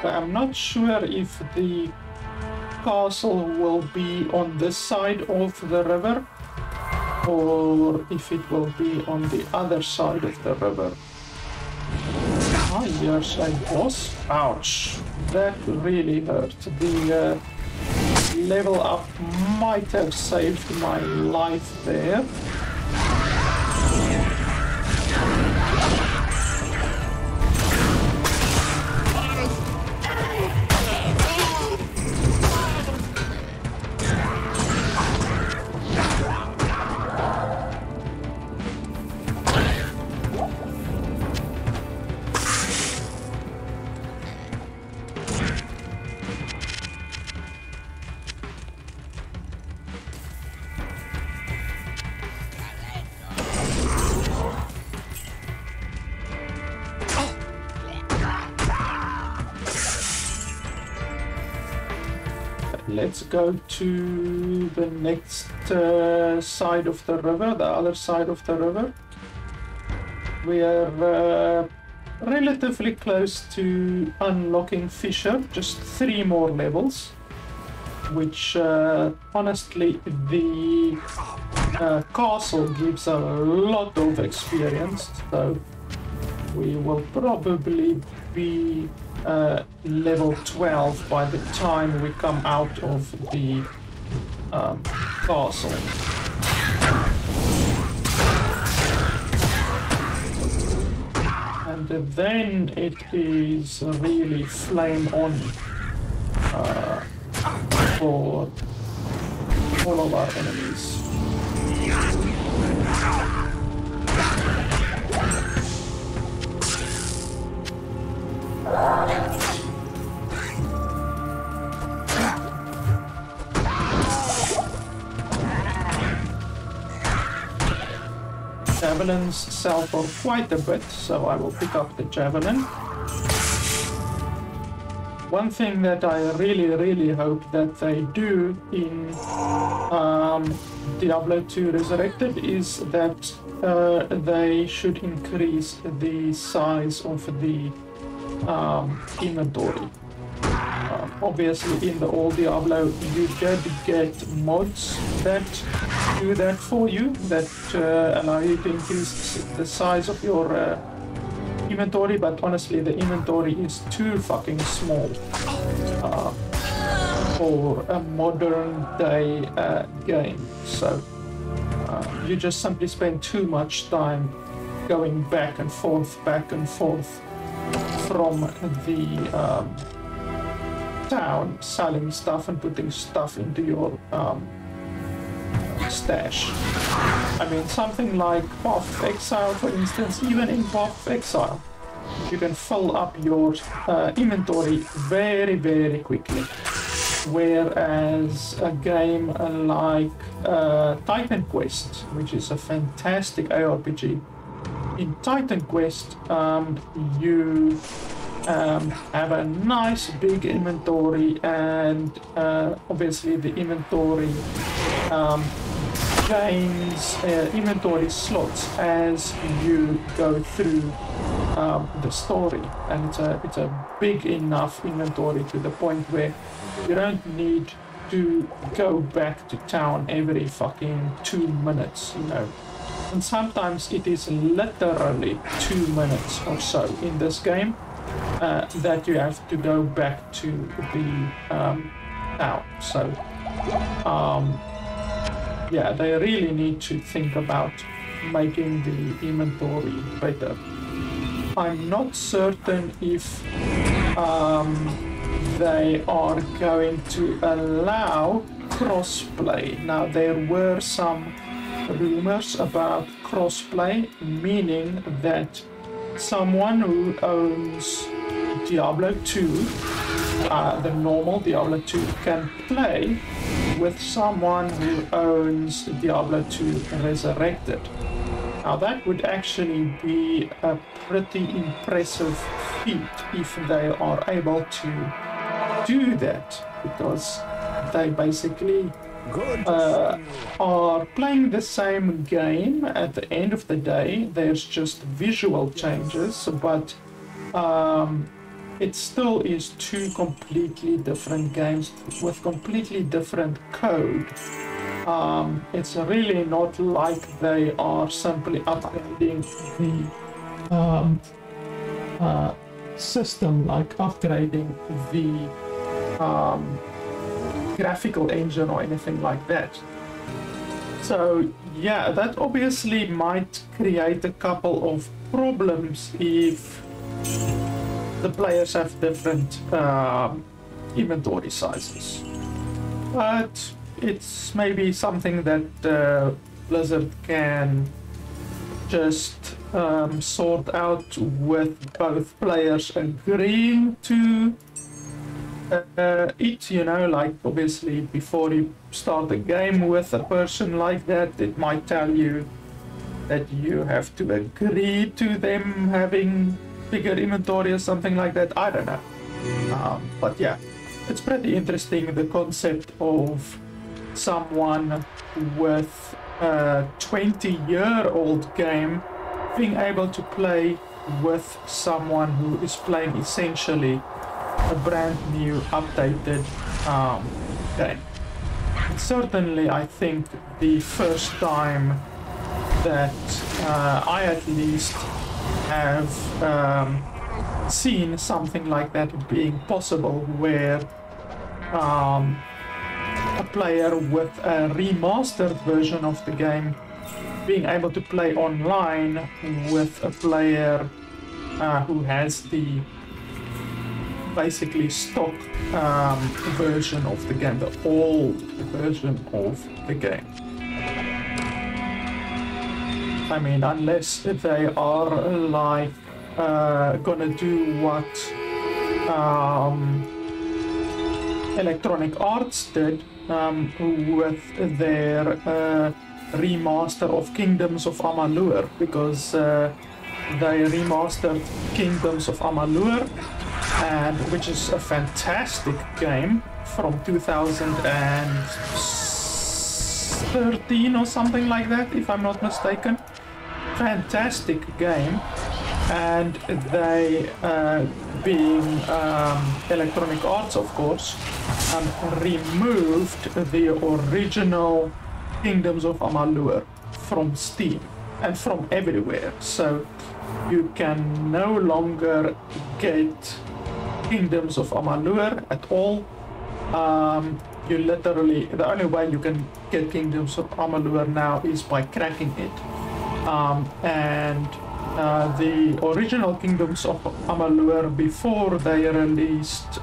I'm not sure if the castle will be on this side of the river or if it will be on the other side of the river. Ah, here's a boss. Ouch. That really hurt. The level up might have saved my life there. let's go to the next side of the river, the other side of the river. We are relatively close to unlocking Fisher, just 3 more levels, which honestly the castle gives a lot of experience, so we will probably be level 12 by the time we come out of the castle. And then it is really flame on for all of our enemies. Javelins sell for quite a bit, so I will pick up the javelin. One thing that I really hope that they do in Diablo 2 Resurrected is that they should increase the size of the inventory. Obviously in the old Diablo you did get mods that do that for you, that allow you to increase the size of your inventory, but honestly the inventory is too fucking small for a modern day game. So you just simply spend too much time going back and forth from the town, selling stuff and putting stuff into your stash. I mean, something like Path of Exile, for instance, even in Path of Exile, you can fill up your inventory very quickly. Whereas a game like Titan Quest, which is a fantastic ARPG, in Titan Quest you have a nice big inventory, and obviously the inventory gains inventory slots as you go through the story, and it's a big enough inventory to the point where you don't need to go back to town every fucking 2 minutes, you know. And sometimes it is literally 2 minutes or so in this game that you have to go back to the town. So yeah, they really need to think about making the inventory better. I'm not certain if they are going to allow crossplay. Now, there were some rumors about crossplay, meaning that someone who owns Diablo 2, the normal Diablo 2, can play with someone who owns Diablo 2 Resurrected. Now that would actually be a pretty impressive feat if they are able to do that, because they basically are playing the same game. At the end of the day, there's just visual changes, but it still is 2 completely different games with completely different code. It's really not like they are simply upgrading the system, like upgrading the graphical engine or anything like that. So yeah, that obviously might create a couple of problems if the players have different inventory sizes. But it's maybe something that Blizzard can just sort out with both players agreeing to it, you know, like obviously before you start a game with a person like that, it might tell you that you have to agree to them having bigger inventory or something like that. I don't know. But yeah, it's pretty interesting, the concept of someone with a 20-year-old game being able to play with someone who is playing essentially a brand new updated game. Certainly, I think the first time that I at least have seen something like that being possible, where a player with a remastered version of the game being able to play online with a player who has the basically stock version of the game, the old version of the game. I mean, unless they are like gonna do what Electronic Arts did with their remaster of Kingdoms of Amalur, because they remastered Kingdoms of Amalur, and which is a fantastic game from 2013 or something like that, if I'm not mistaken. Fantastic game, and they, being Electronic Arts, of course, removed the original Kingdoms of Amalur from Steam and from everywhere, so you can no longer get Kingdoms of Amalur at all. You literally, the only way you can get Kingdoms of Amalur now is by cracking it. And the original Kingdoms of Amalur, before they released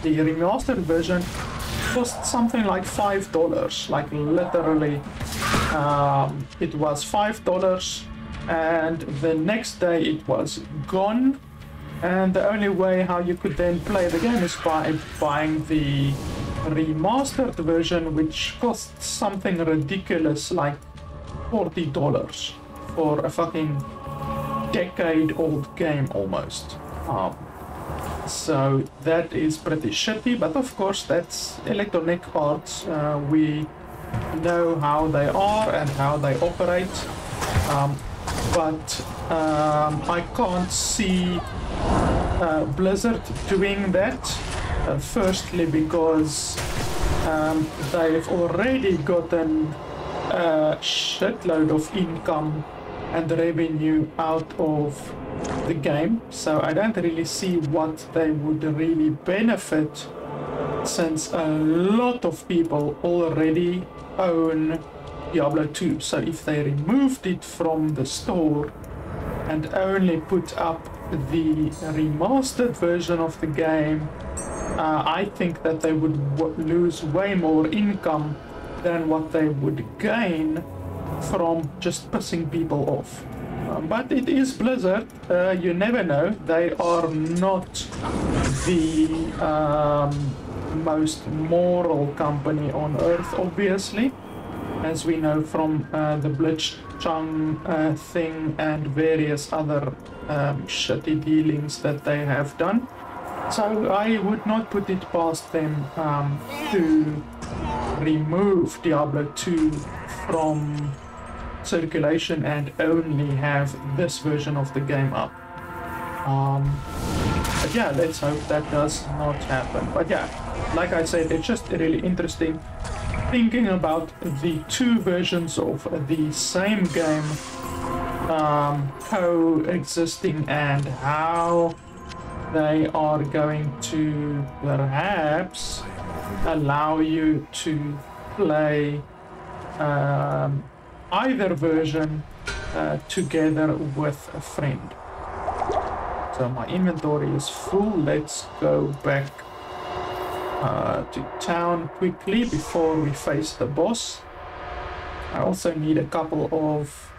the remastered version, cost something like $5. Like literally, it was $5, and the next day it was gone. And the only way how you could then play the game is by buying the remastered version, which costs something ridiculous like $40 for a fucking decade-old game almost. So that is pretty shitty, but of course that's Electronic Arts. We know how they are and how they operate, but I can't see Blizzard doing that. Firstly, because they've already gotten a shitload of income and revenue out of the game, so I don't really see what they would really benefit, since a lot of people already own Diablo 2. So if they removed it from the store and only put up the remastered version of the game, I think that they would lose way more income than what they would gain from just pissing people off. But it is Blizzard, you never know. They are not the most moral company on earth, obviously, as we know from the Blitzchung thing and various other shitty dealings that they have done. So I would not put it past them to remove Diablo 2 from circulation and only have this version of the game up. But yeah, let's hope that does not happen. But yeah, like I said, it's just really interesting thinking about the two versions of the same game coexisting, and how they are going to perhaps allow you to play either version together with a friend. So my inventory is full. Let's go back to town quickly before we face the boss. I also need a couple of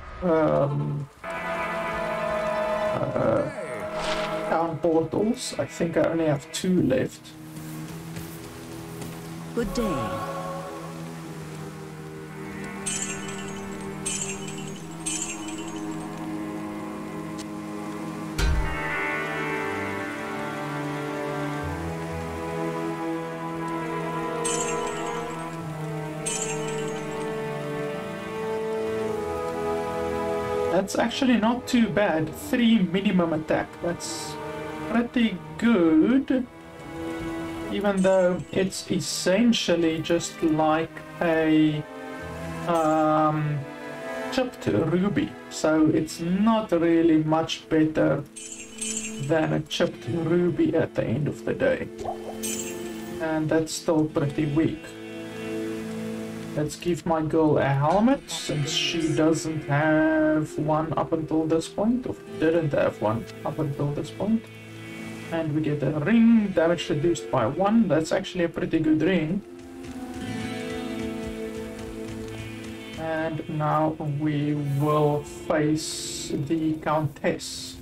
town portals. I think I only have 2 left. Good day. that's actually not too bad. 3 minimum attack. That's pretty good. Even though it's essentially just like a chipped ruby. So it's not really much better than a chipped ruby at the end of the day. And that's still pretty weak. Let's give my girl a helmet, since she doesn't have one up until this point, or didn't have one up until this point. And we get a ring, damage reduced by 1. That's actually a pretty good ring. And now we will face the Countess.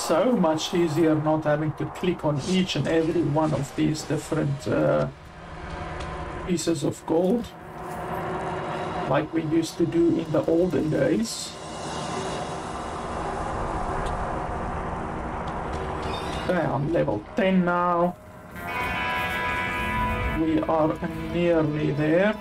So much easier not having to click on each and every one of these different pieces of gold like we used to do in the olden days. Okay, I'm level 10 now. We are nearly there.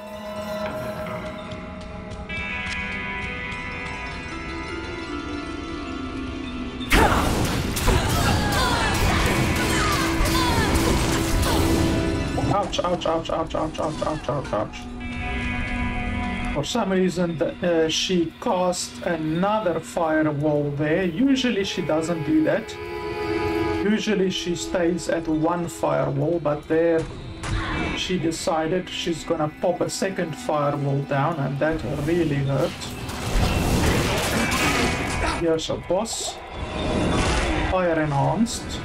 Ouch, ouch, ouch, ouch, ouch, ouch, ouch, ouch, ouch. For some reason, she cast another firewall there. Usually she doesn't do that. Usually she stays at one firewall, but there she decided she's gonna pop a second firewall down, and that really hurt. Here's a boss. Fire enhanced.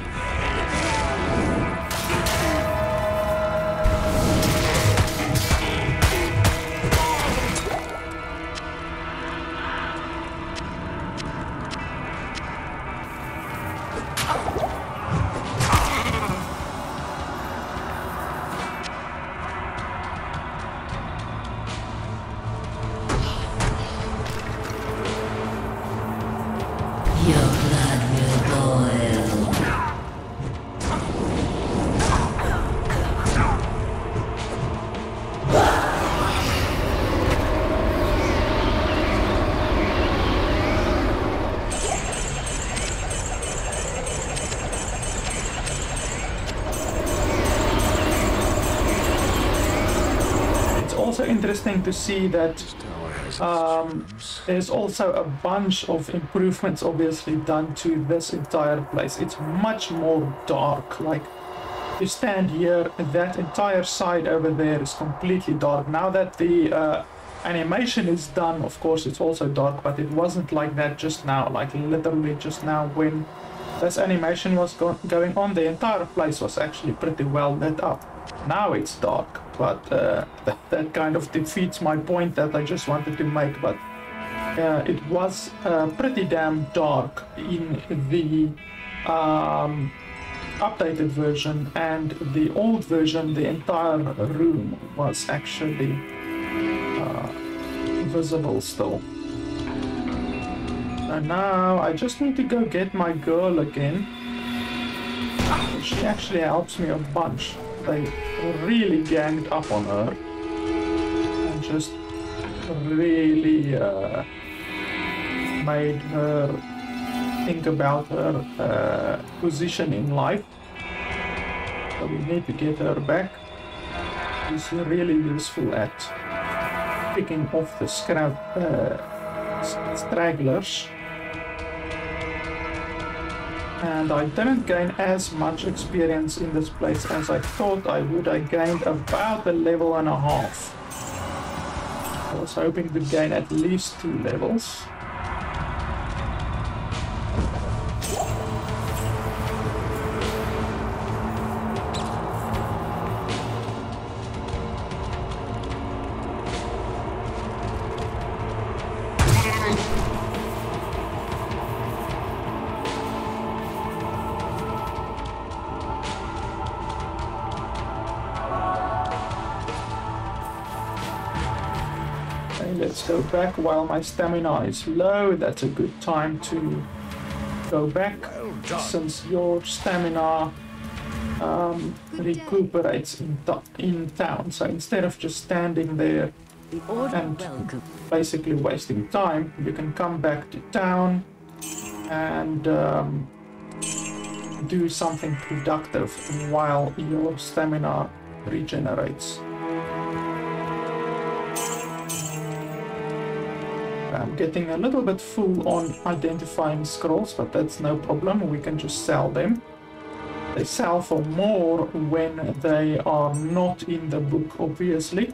Interesting to see that there's also a bunch of improvements obviously done to this entire place. It's much more dark. Like, you stand here, that entire side over there is completely dark. Now that the animation is done, of course it's also dark, but it wasn't like that just now. Like, literally just now when this animation was going on, the entire place was actually pretty well lit up. Now it's dark, but that kind of defeats my point that I just wanted to make. But it was pretty damn dark in the updated version, and the old version, the entire room was actually visible still. And now I just need to go get my girl again. She actually helps me a bunch. They really ganged up on her and just really made her think about her position in life. So we need to get her back. She's really useful at picking off the stragglers. And I didn't gain as much experience in this place as I thought I would. I gained about a level and a half. I was hoping to gain at least 2 levels. Let's go back while my stamina is low. That's a good time to go back since your stamina recuperates in town. So instead of just standing there and basically wasting time, you can come back to town and do something productive while your stamina regenerates. I'm getting a little bit full on identifying scrolls, but that's no problem. We can just sell them. They sell for more when they are not in the book, obviously.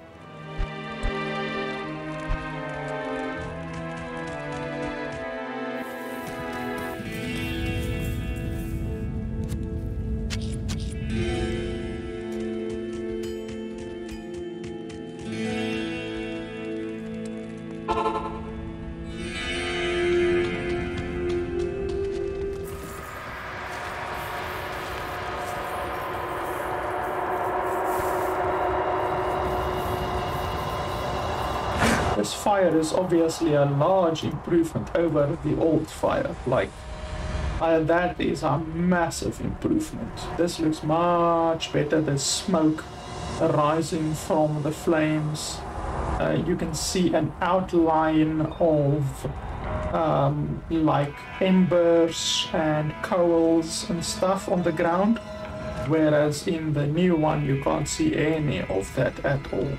This fire is obviously a large improvement over the old fire. Like, that is a massive improvement. This looks much better. There's smoke rising from the flames. You can see an outline of like embers and coals and stuff on the ground, whereas in the new one you can't see any of that at all.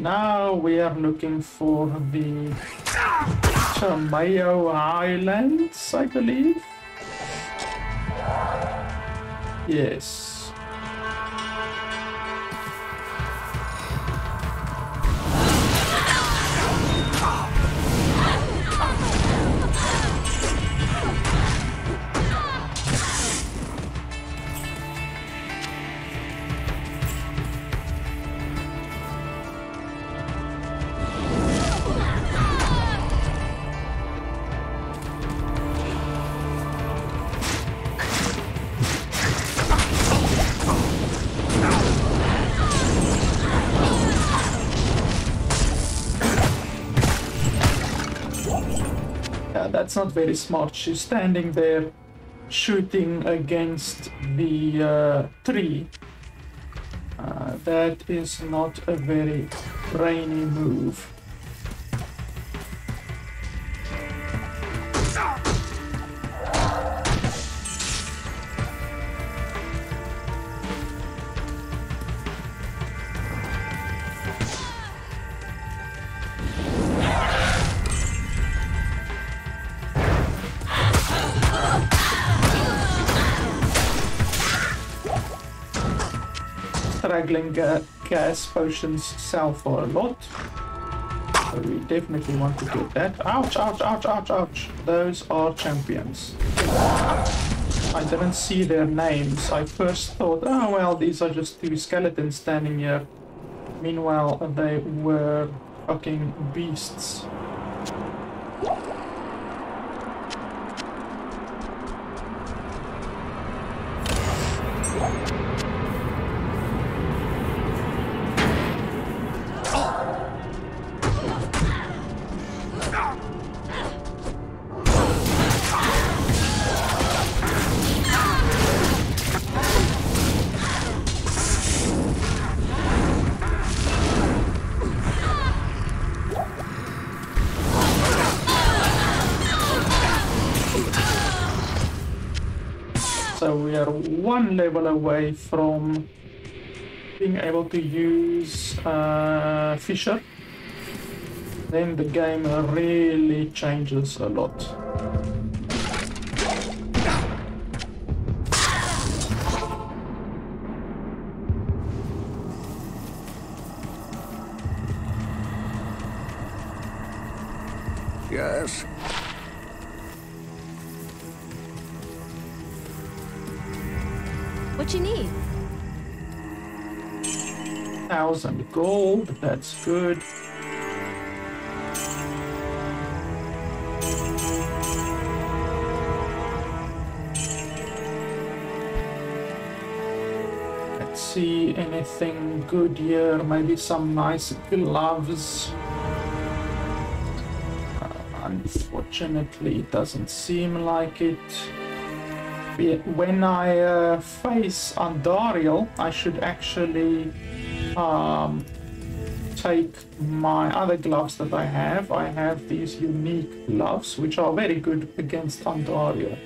Now we are looking for the Chamayo Islands, I believe. Yes. That's not very smart. She's standing there shooting against the tree. That is not a very brainy move. Straggling gas potions sell for a lot, so we definitely want to get that. Ouch, ouch, ouch, ouch, ouch. Those are champions. I didn't see their names. I first thought, oh well, these are just two skeletons standing here. Meanwhile, they were fucking beasts. So we are one level away from being able to use Fisher. Then the game really changes a lot. Yes. What you need? 1,000 gold, that's good. Let's see anything good here, maybe some nice gloves. Unfortunately, it doesn't seem like it. When I face Andariel, I should actually take my other gloves that I have. I have these unique gloves, which are very good against Andariel,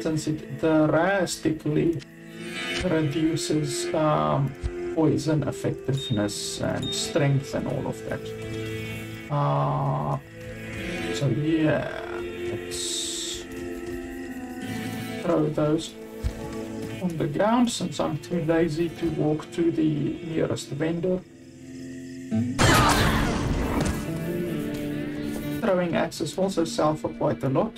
since it drastically reduces poison effectiveness and strength and all of that. So yeah, let's throw those on the ground since I'm too lazy to walk to the nearest vendor. Throwing axes also sell for quite a lot.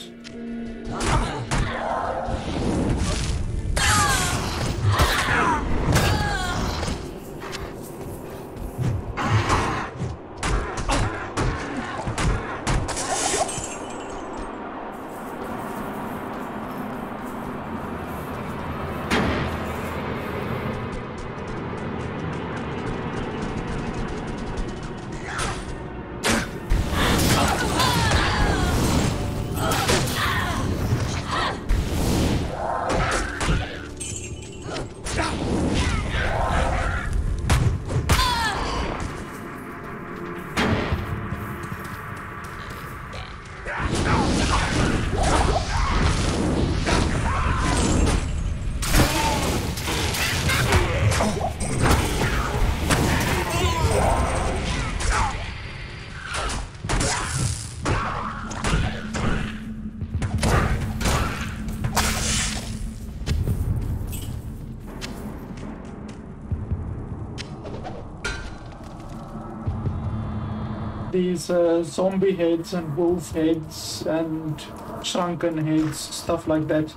These zombie heads and wolf heads and shrunken heads, stuff like that,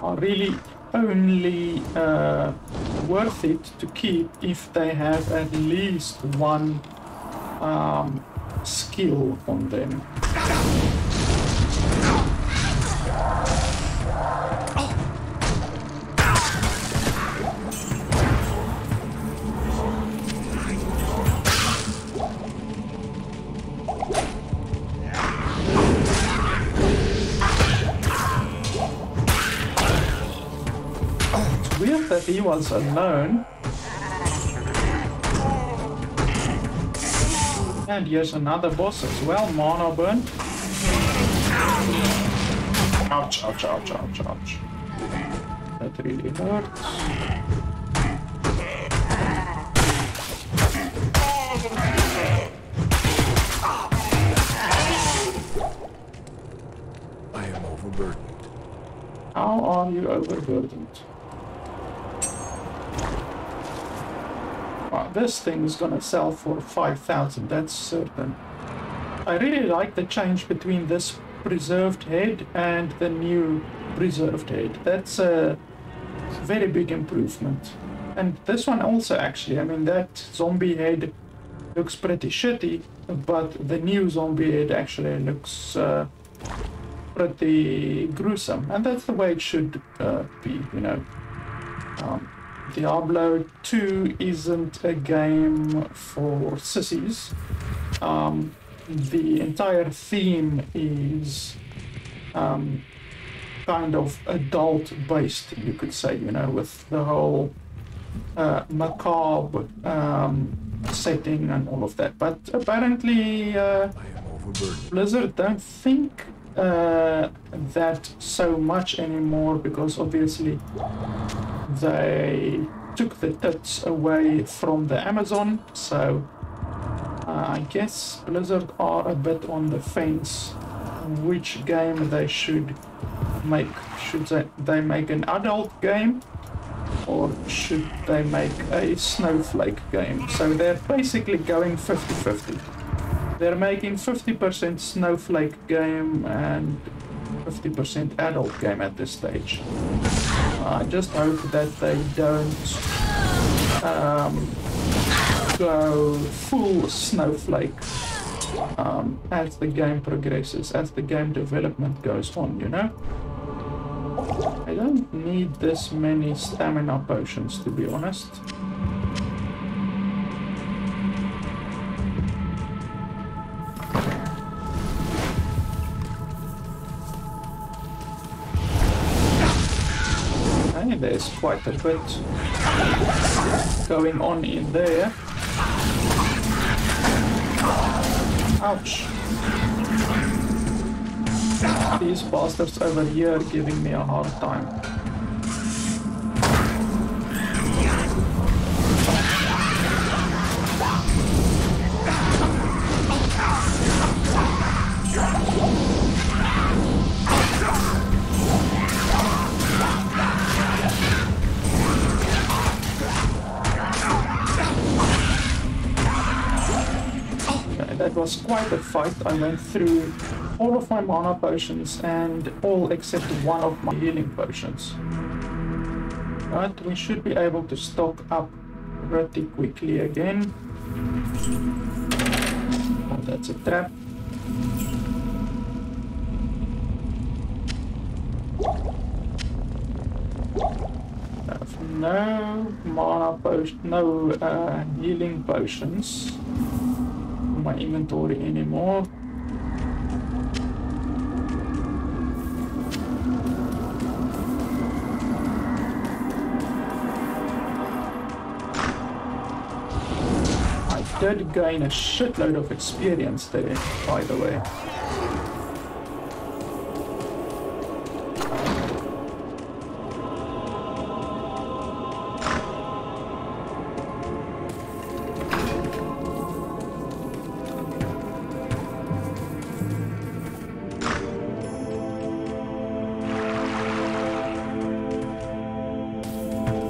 are really only worth it to keep if they have at least one skill on them. Weird that he was alone. And here's another boss as well, Mana Burn. Ouch, ouch, ouch, ouch, ouch. That really hurts. I am overburdened. How are you overburdened? This thing is gonna sell for 5,000, that's certain. I really like the change between this preserved head and the new preserved head. That's a very big improvement. And this one also, actually, I mean, that zombie head looks pretty shitty, but the new zombie head actually looks pretty gruesome. And that's the way it should be, you know. Diablo 2 isn't a game for sissies. The entire theme is kind of adult-based, you could say, you know, with the whole macabre setting and all of that. But apparently Blizzard don't think that so much anymore, because obviously they took the tits away from the Amazon, so I guess Blizzard are a bit on the fence which game they should make. Should they make an adult game, or should they make a snowflake game? So they're basically going 50-50. They're making 50% snowflake game and 50% adult game at this stage. I just hope that they don't go full snowflake as the game progresses, as the game development goes on, you know? I don't need this many stamina potions, to be honest. Okay, there's quite a bit going on in there. Ouch. These bastards over here giving me a hard time. That was quite a fight. I went through all of my mana potions and all except one of my healing potions. But we should be able to stock up pretty quickly again. Oh, that's a trap. I have no mana potion, no healing potions in my inventory anymore. I did gain a shitload of experience there, by the way.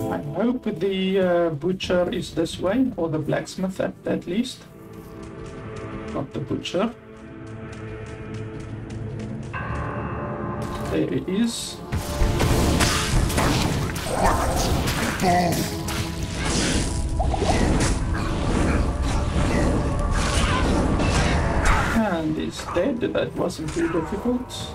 I hope the butcher is this way, or the blacksmith at least. Not the butcher. There it is. And he's dead. That wasn't too difficult.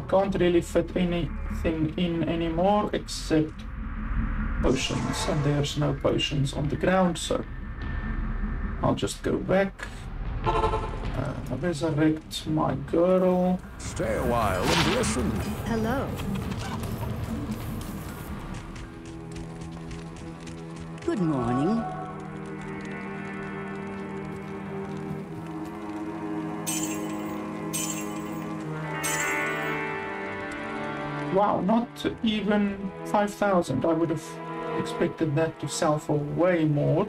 Can't really fit anything in anymore except potions, and there's no potions on the ground, so I'll just go back, resurrect my girl. Stay a while and listen. Hello. Good morning. Wow, not even 5,000. I would have expected that to sell for way more.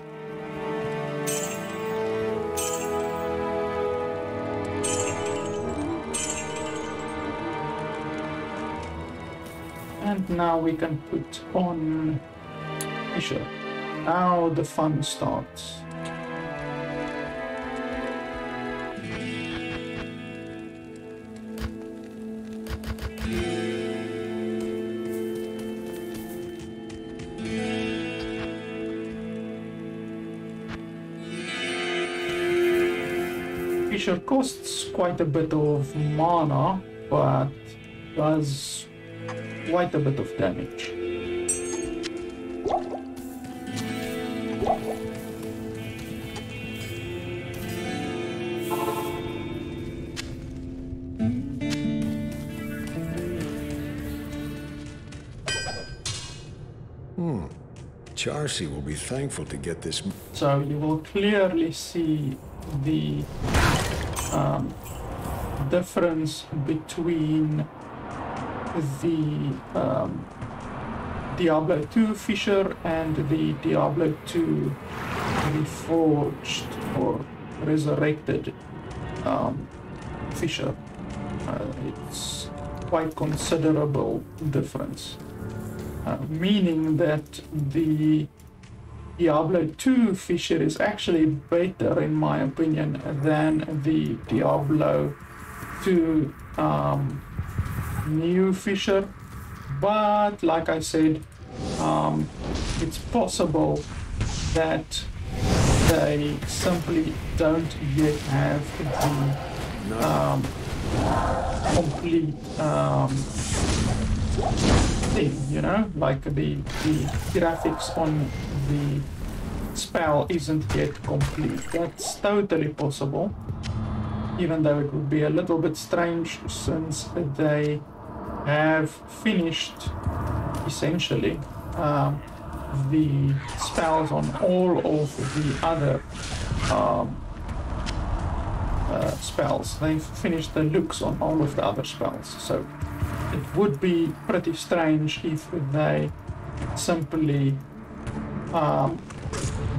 And now we can put on Fisher. Now the fun starts. Fisher costs quite a bit of mana, but does quite a bit of damage. Charcy will be thankful to get this. So you will clearly see the difference between the Diablo 2 Fisher and the Diablo 2 Reforged or Resurrected Fisher. It's quite considerable difference. Meaning that the Diablo 2 Fisher is actually better, in my opinion, than the Diablo 2 new Fisher. But like I said, it's possible that they simply don't yet have the complete thing, you know, like the graphics on the spell isn't yet complete. That's totally possible, even though it would be a little bit strange since they have finished essentially the spells on all of the other spells. They've finished the looks on all of the other spells, so it would be pretty strange if they simply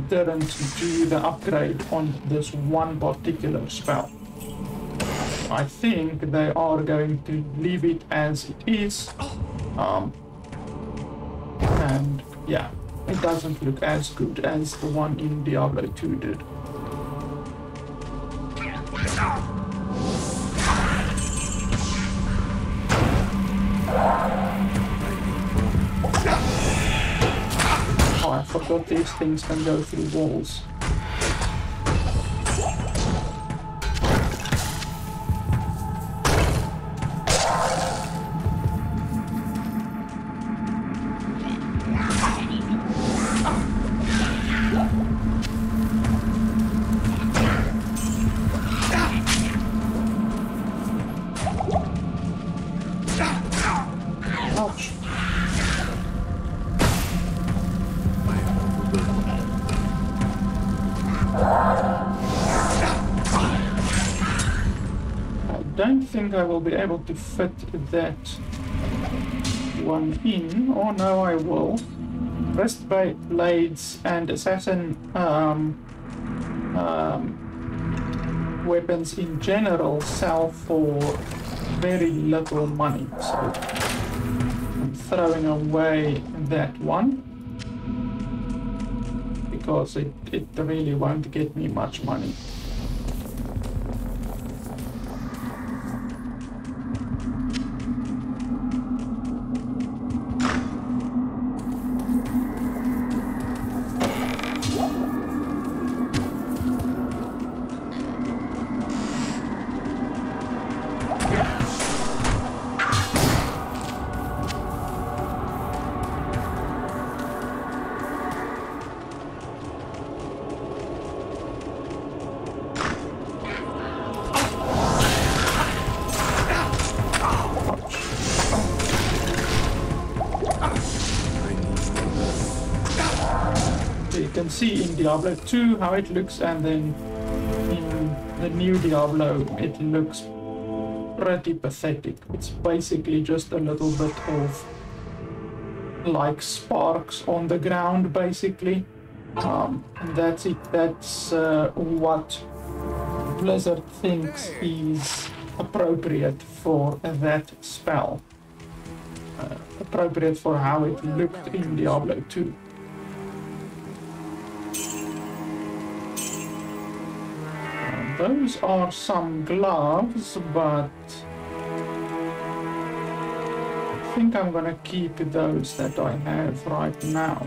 didn't do the upgrade on this one particular spell. I think they are going to leave it as it is, and yeah, it doesn't look as good as the one in Diablo 2 did. Oh, I forgot these things can go through walls. I think I will be able to fit that one in. Oh no, I will. Breastblades and assassin weapons in general sell for very little money, so I'm throwing away that one because it really won't get me much money. See in Diablo 2 how it looks, and then in the new Diablo it looks pretty pathetic. It's basically just a little bit of like sparks on the ground basically, and that's it. That's what Blizzard thinks is appropriate for that spell, appropriate for how it looked in Diablo 2. Those are some gloves, but I think I'm gonna keep those that I have right now.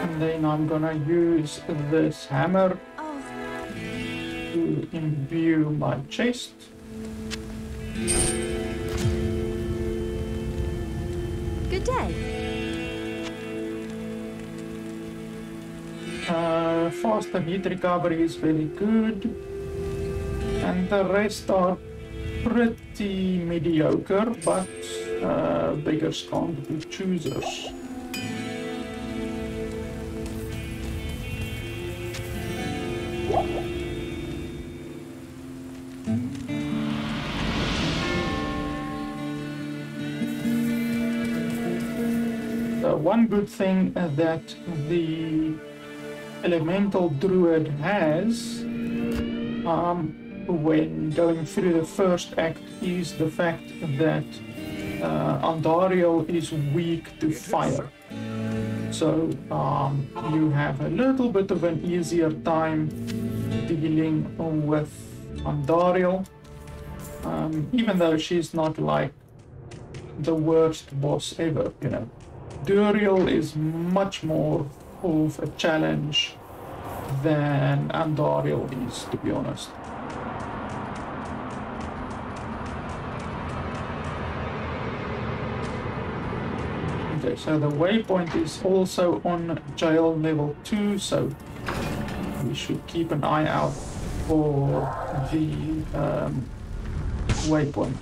And then I'm gonna use this hammer to imbue my chest. Good day. Faster heat recovery is very good, and the rest are pretty mediocre, but beggars can't be choosers. One good thing that the elemental druid has when going through the first act is the fact that Andariel is weak to fire. So you have a little bit of an easier time dealing with Andariel, even though she's not like the worst boss ever, you know. Duriel is much more of a challenge than Andariel is, to be honest. Okay, so the waypoint is also on jail level 2, so we should keep an eye out for the waypoint.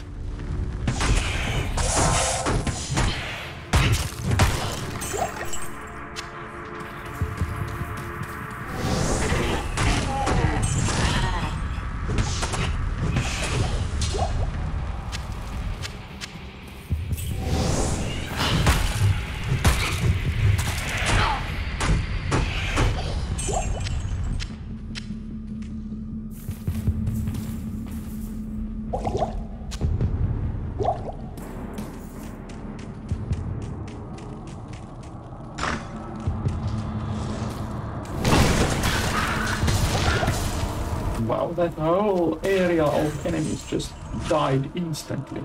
Wow, that whole area of enemies just died instantly.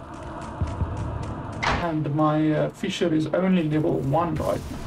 And my fisher is only level 1 right now.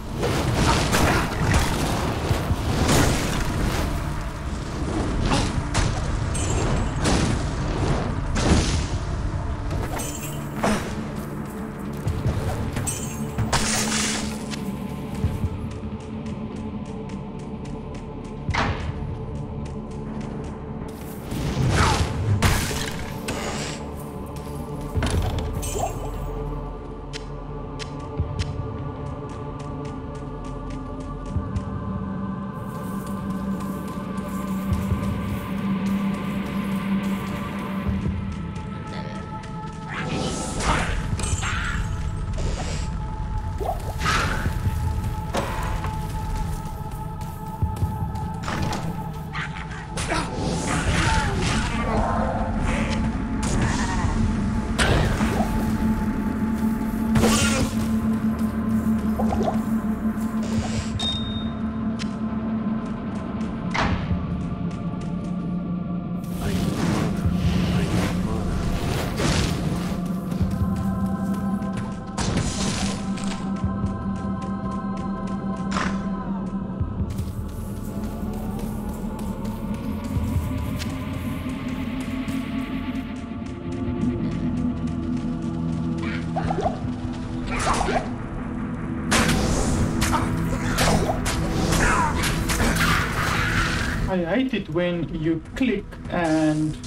I hate it when you click and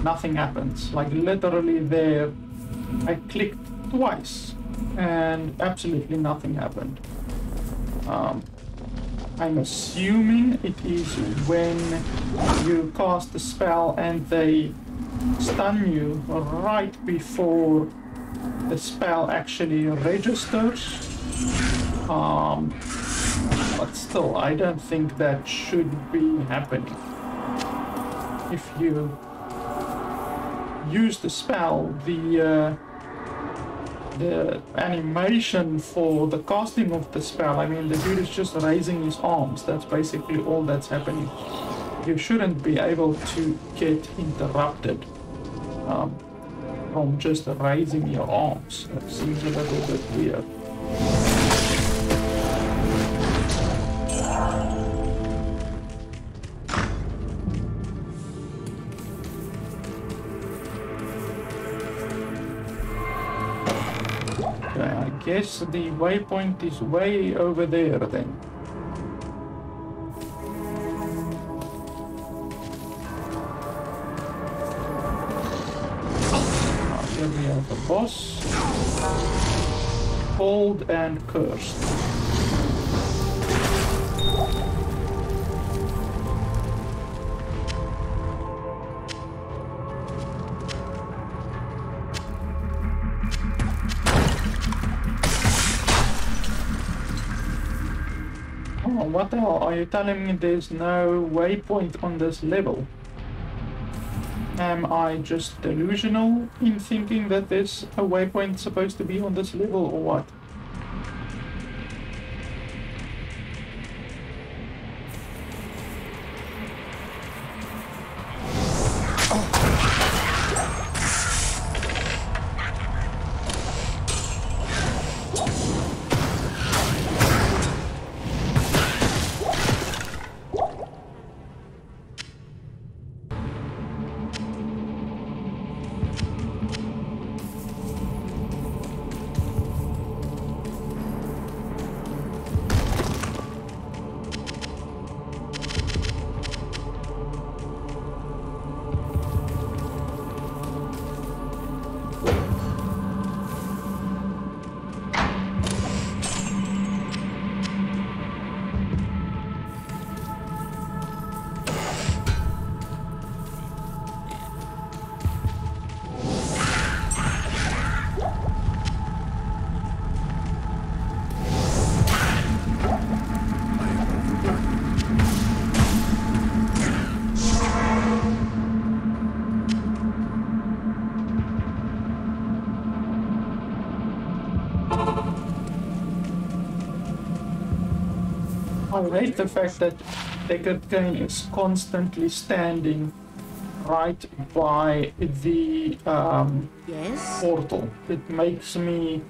nothing happens. Like literally there, I clicked twice and absolutely nothing happened. I'm assuming it is when you cast a spell and they stun you right before the spell actually registers. But still, I don't think that should be happening. If you use the spell, the animation for the casting of the spell, I mean, the dude is just raising his arms. That's basically all that's happening. You shouldn't be able to get interrupted from just raising your arms. That seems a little bit weird. I guess the waypoint is way over there then. Here we have the boss. Cold and cursed. What the hell? Are you telling me there's no waypoint on this level? Am I just delusional in thinking that there's a waypoint supposed to be on this level, or what? I hate the fact that Deckard Kane is constantly standing right by the Yes? portal. It makes me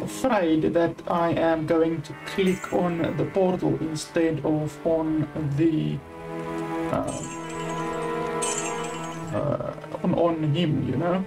afraid that I am going to click on the portal instead of on the on him, you know.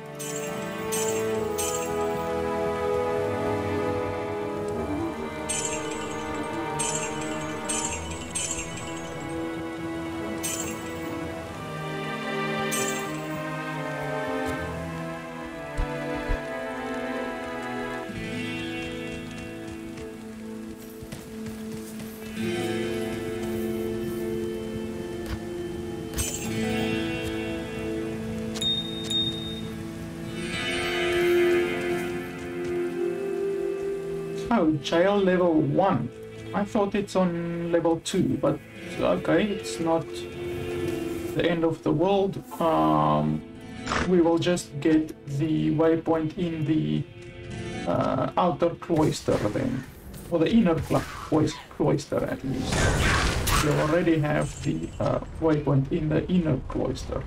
Oh, jail level 1. I thought it's on level 2, but okay, it's not the end of the world. We will just get the waypoint in the outer cloister then, or the inner cloister at least. We already have the waypoint in the inner cloister.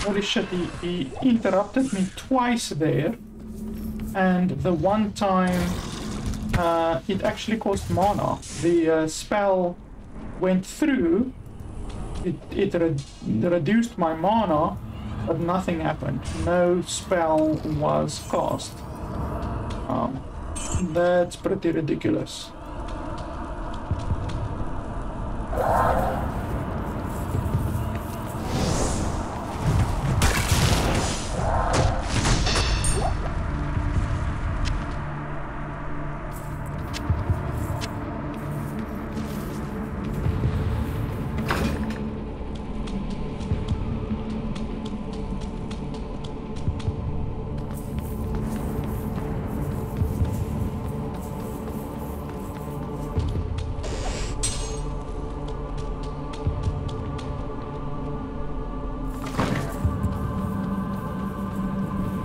Holy shit, he interrupted me twice there, and the one time it actually cost mana. The spell went through, it reduced my mana, but nothing happened. No spell was cast. That's pretty ridiculous.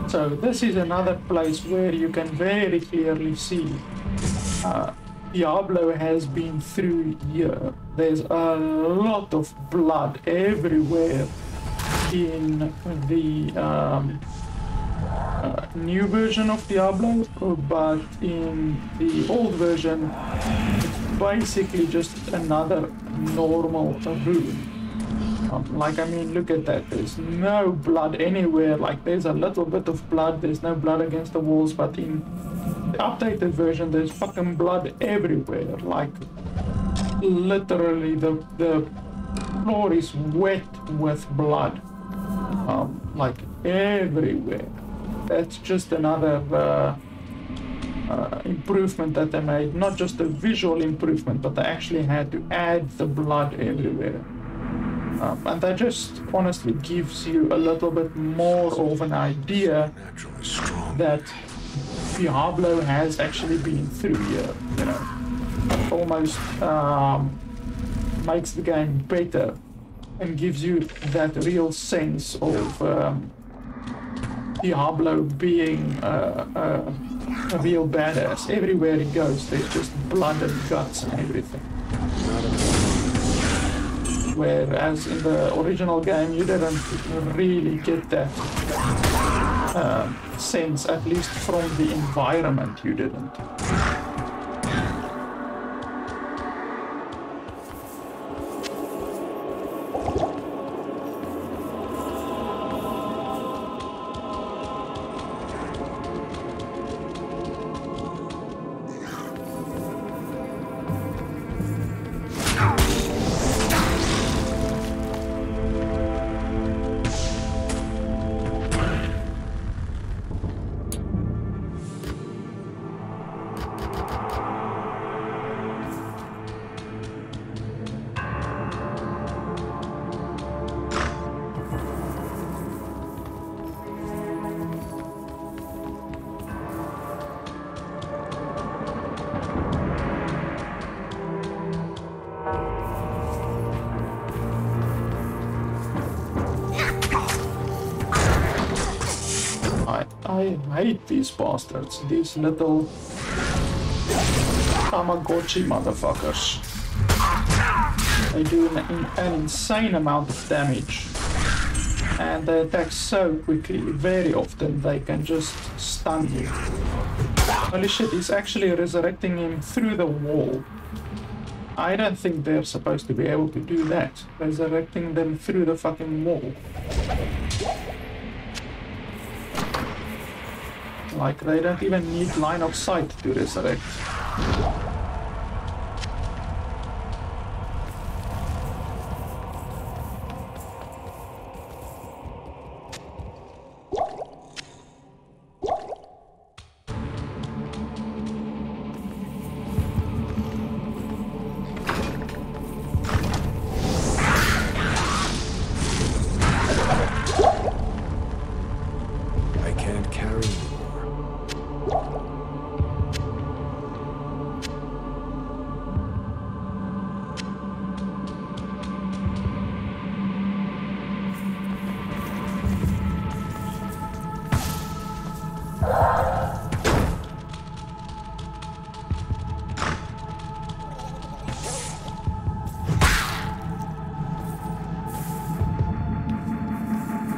So this is another place where you can very clearly see Diablo has been through here. There's a lot of blood everywhere in the new version of Diablo, but in the old version it's basically just another normal room. Like, I mean, look at that. There's no blood anywhere. Like, there's a little bit of blood. There's no blood against the walls, but in the updated version, there's fucking blood everywhere. Like, literally, the floor is wet with blood. Like, everywhere. That's just another improvement that they made. Not just a visual improvement, but they actually had to add the blood everywhere. And that just honestly gives you a little bit more of an idea that Diablo has actually been through here, you know. It almost makes the game better and gives you that real sense of Diablo being a real badass. Everywhere he goes, there's just blood and guts and everything. Whereas in the original game, you didn't really get that sense, at least from the environment, you didn't. I hate these bastards, these little Tamagotchi motherfuckers. They do an insane amount of damage. And they attack so quickly, very often they can just stun you. Holy shit, he's actually resurrecting him through the wall. I don't think they're supposed to be able to do that. Resurrecting them through the fucking wall. Like, they don't even need line of sight to resurrect.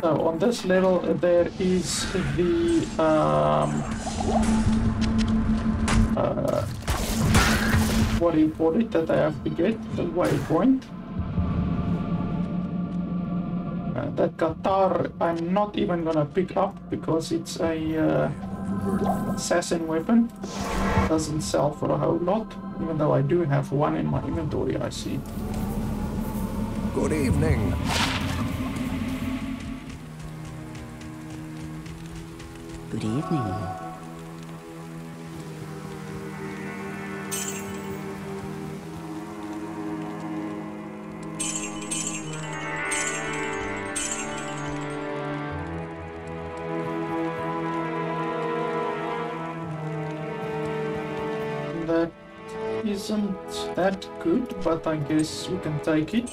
So on this level there is the what do you call it that I have to get, the waypoint. That guitar I'm not even gonna pick up because it's a assassin weapon. Doesn't sell for a whole lot, even though I do have one in my inventory, I see. Good evening. Good evening. That isn't that good, but I guess we can take it.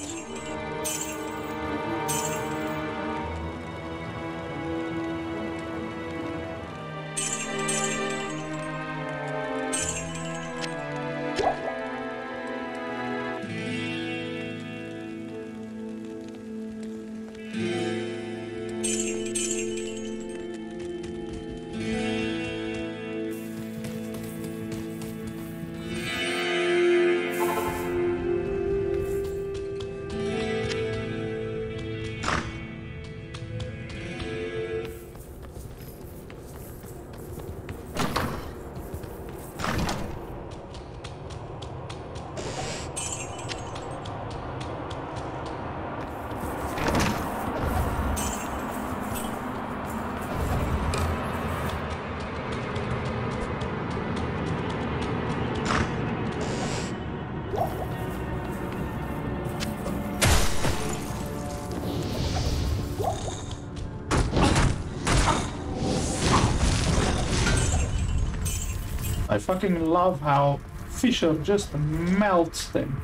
I fucking love how Fisher just melts them.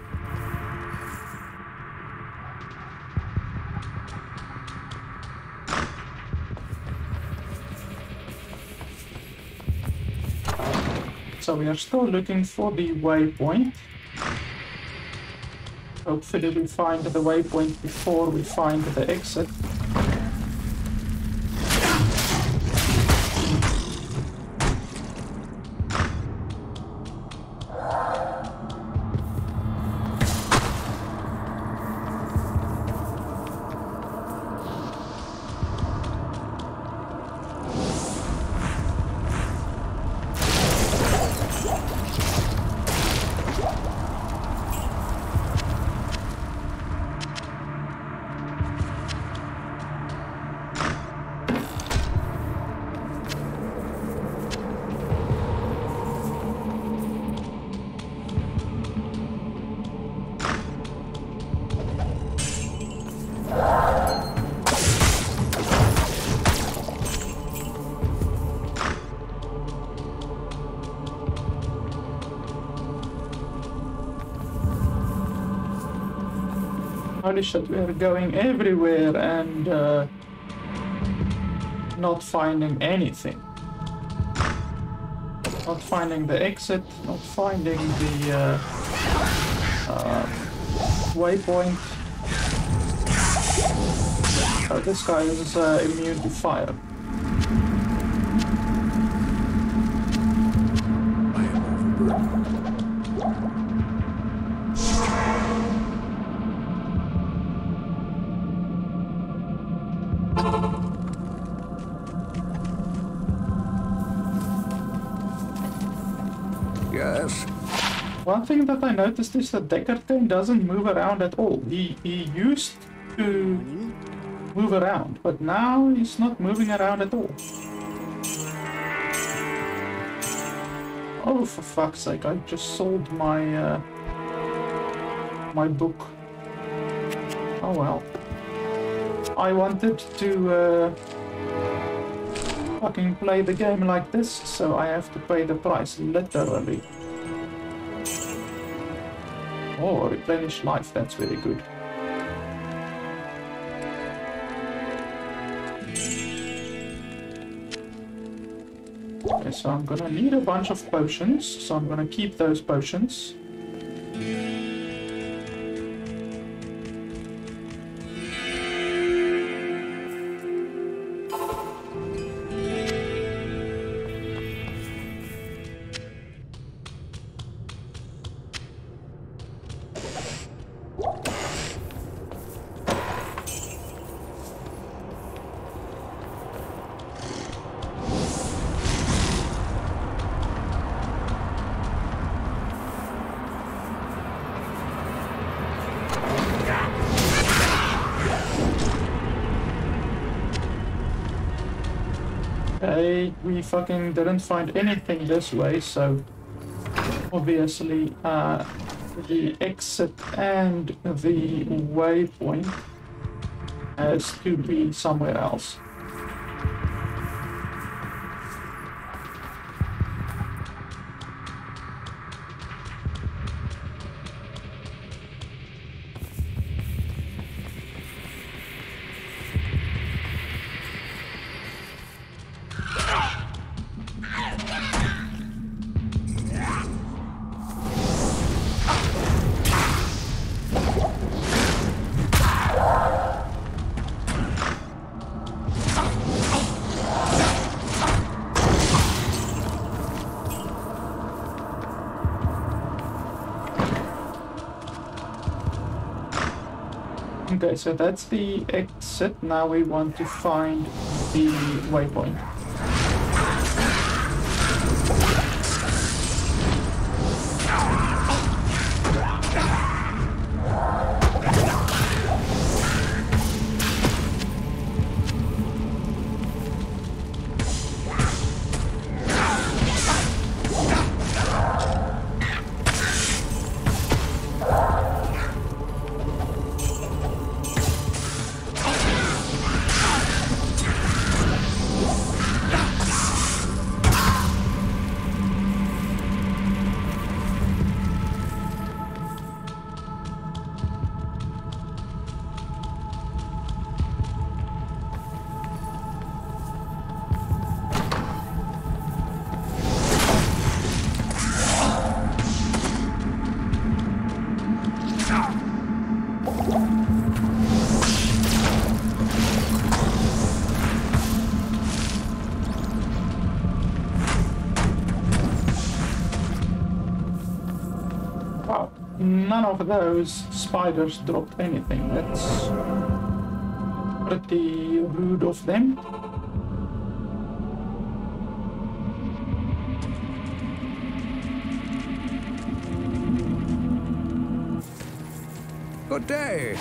So we are still looking for the waypoint. Hopefully we find the waypoint before we find the exit. Holy shit, we are going everywhere and not finding anything. Not finding the exit, not finding the waypoint. Oh, this guy is immune to fire. Yes. One thing that I noticed is that Deckard doesn't move around at all. He used to move around, but now he's not moving around at all. Oh, for fuck's sake, I just sold my my book. Oh well. I wanted to fucking play the game like this, so I have to pay the price, literally. Oh, replenish life, that's very good. Okay, so I'm gonna need a bunch of potions, so I'm gonna keep those potions. Okay, we fucking didn't find anything this way, so obviously the exit and the waypoint has to be somewhere else. Okay, so that's the exit. Now we want to find the waypoint. Wow, none of those spiders dropped anything. That's pretty rude of them. Good day.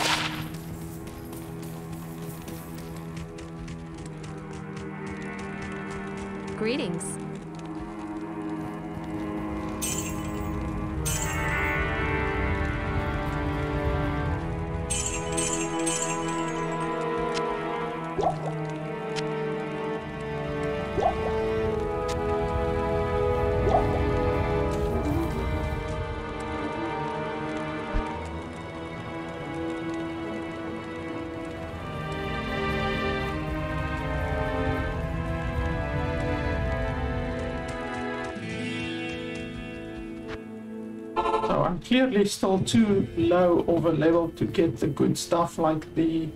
Greetings. So I'm clearly still too low of a level to get the good stuff like the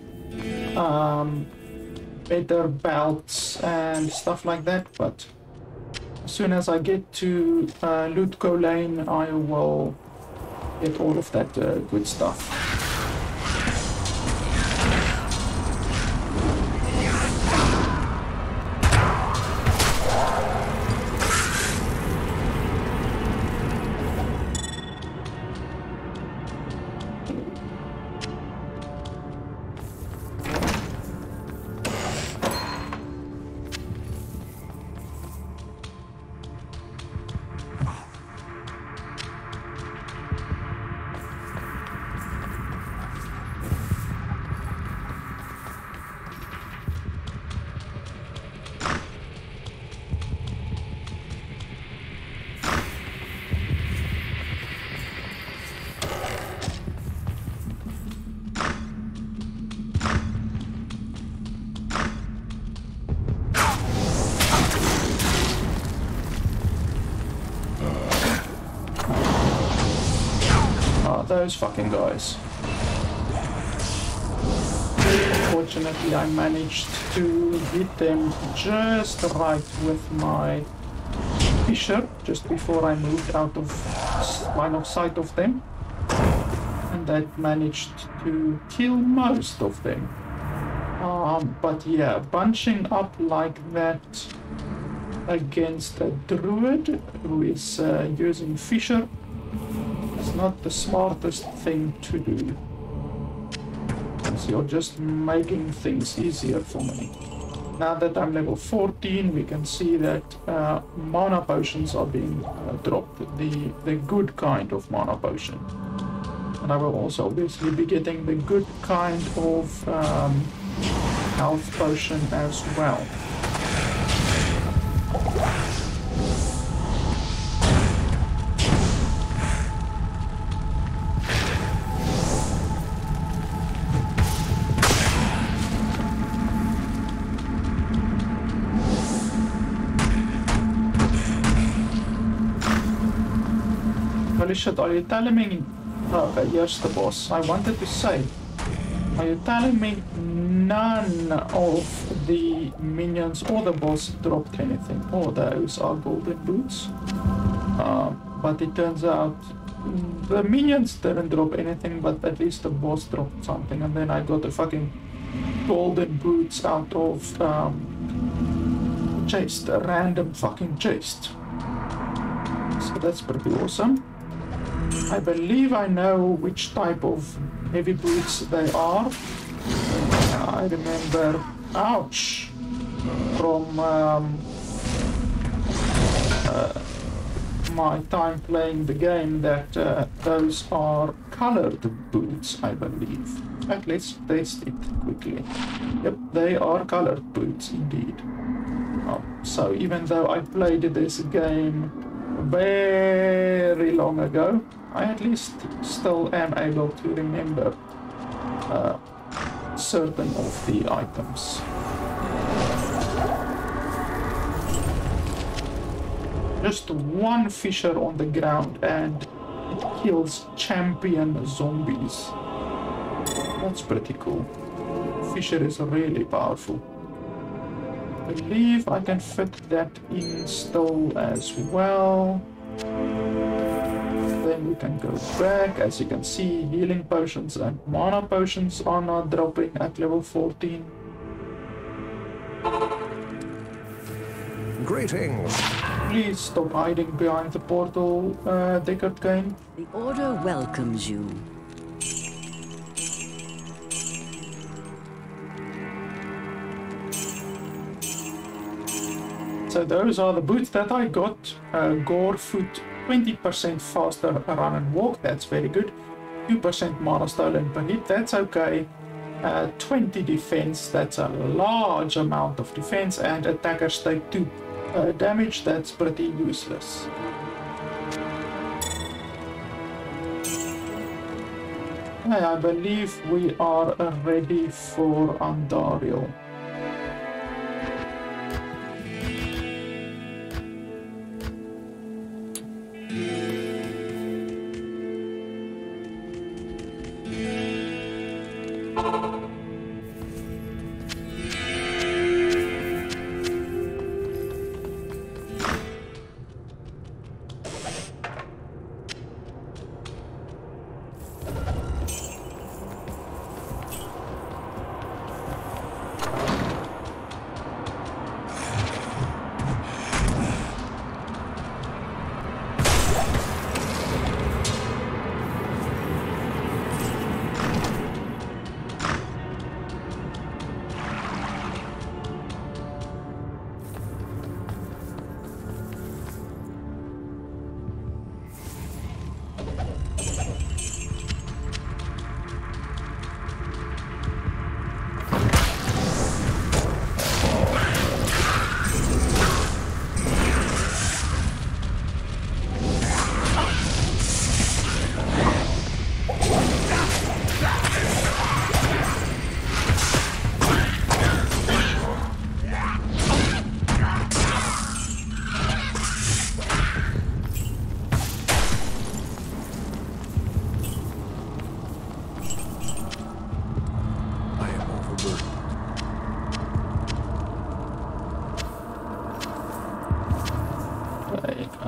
better belts and stuff like that, but as soon as I get to Loot Lane, I will get all of that good stuff. Those fucking guys. Fortunately, I managed to hit them just right with my fisher, just before I moved out of line of sight of them. And that managed to kill most of them. But yeah, bunching up like that against a druid who is using fisher, not the smartest thing to do. So you're just making things easier for me. Now that I'm level 14, we can see that mana potions are being dropped, the good kind of mana potion. And I will also obviously be getting the good kind of health potion as well. Holy shit, are you telling me... Okay, here's the boss. I wanted to say, are you telling me none of the minions or the boss dropped anything? Oh, those are golden boots. But it turns out the minions didn't drop anything, but at least the boss dropped something. And then I got the fucking golden boots out of chest, a random fucking chest. So that's pretty awesome. I believe I know which type of heavy boots they are. I remember, ouch, from my time playing the game that those are colored boots, I believe. In fact, let's test it quickly. Yep, they are colored boots indeed. So even though I played this game very long ago, I at least still am able to remember certain of the items. Just one fisher on the ground and it kills champion zombies. That's pretty cool. Fisher is really powerful. I believe I can fit that in still as well. then we can go back. As you can see, healing potions and mana potions are not dropping at level 14. Greetings. Please stop hiding behind the portal, Deckard Kane. The Order welcomes you. So those are the boots that I got. Gore foot, 20% faster run and walk, that's very good. 2% mana stolen per hit, that's okay. 20 defense, that's a large amount of defense, and attackers take 2 damage, that's pretty useless. I believe we are ready for Andariel.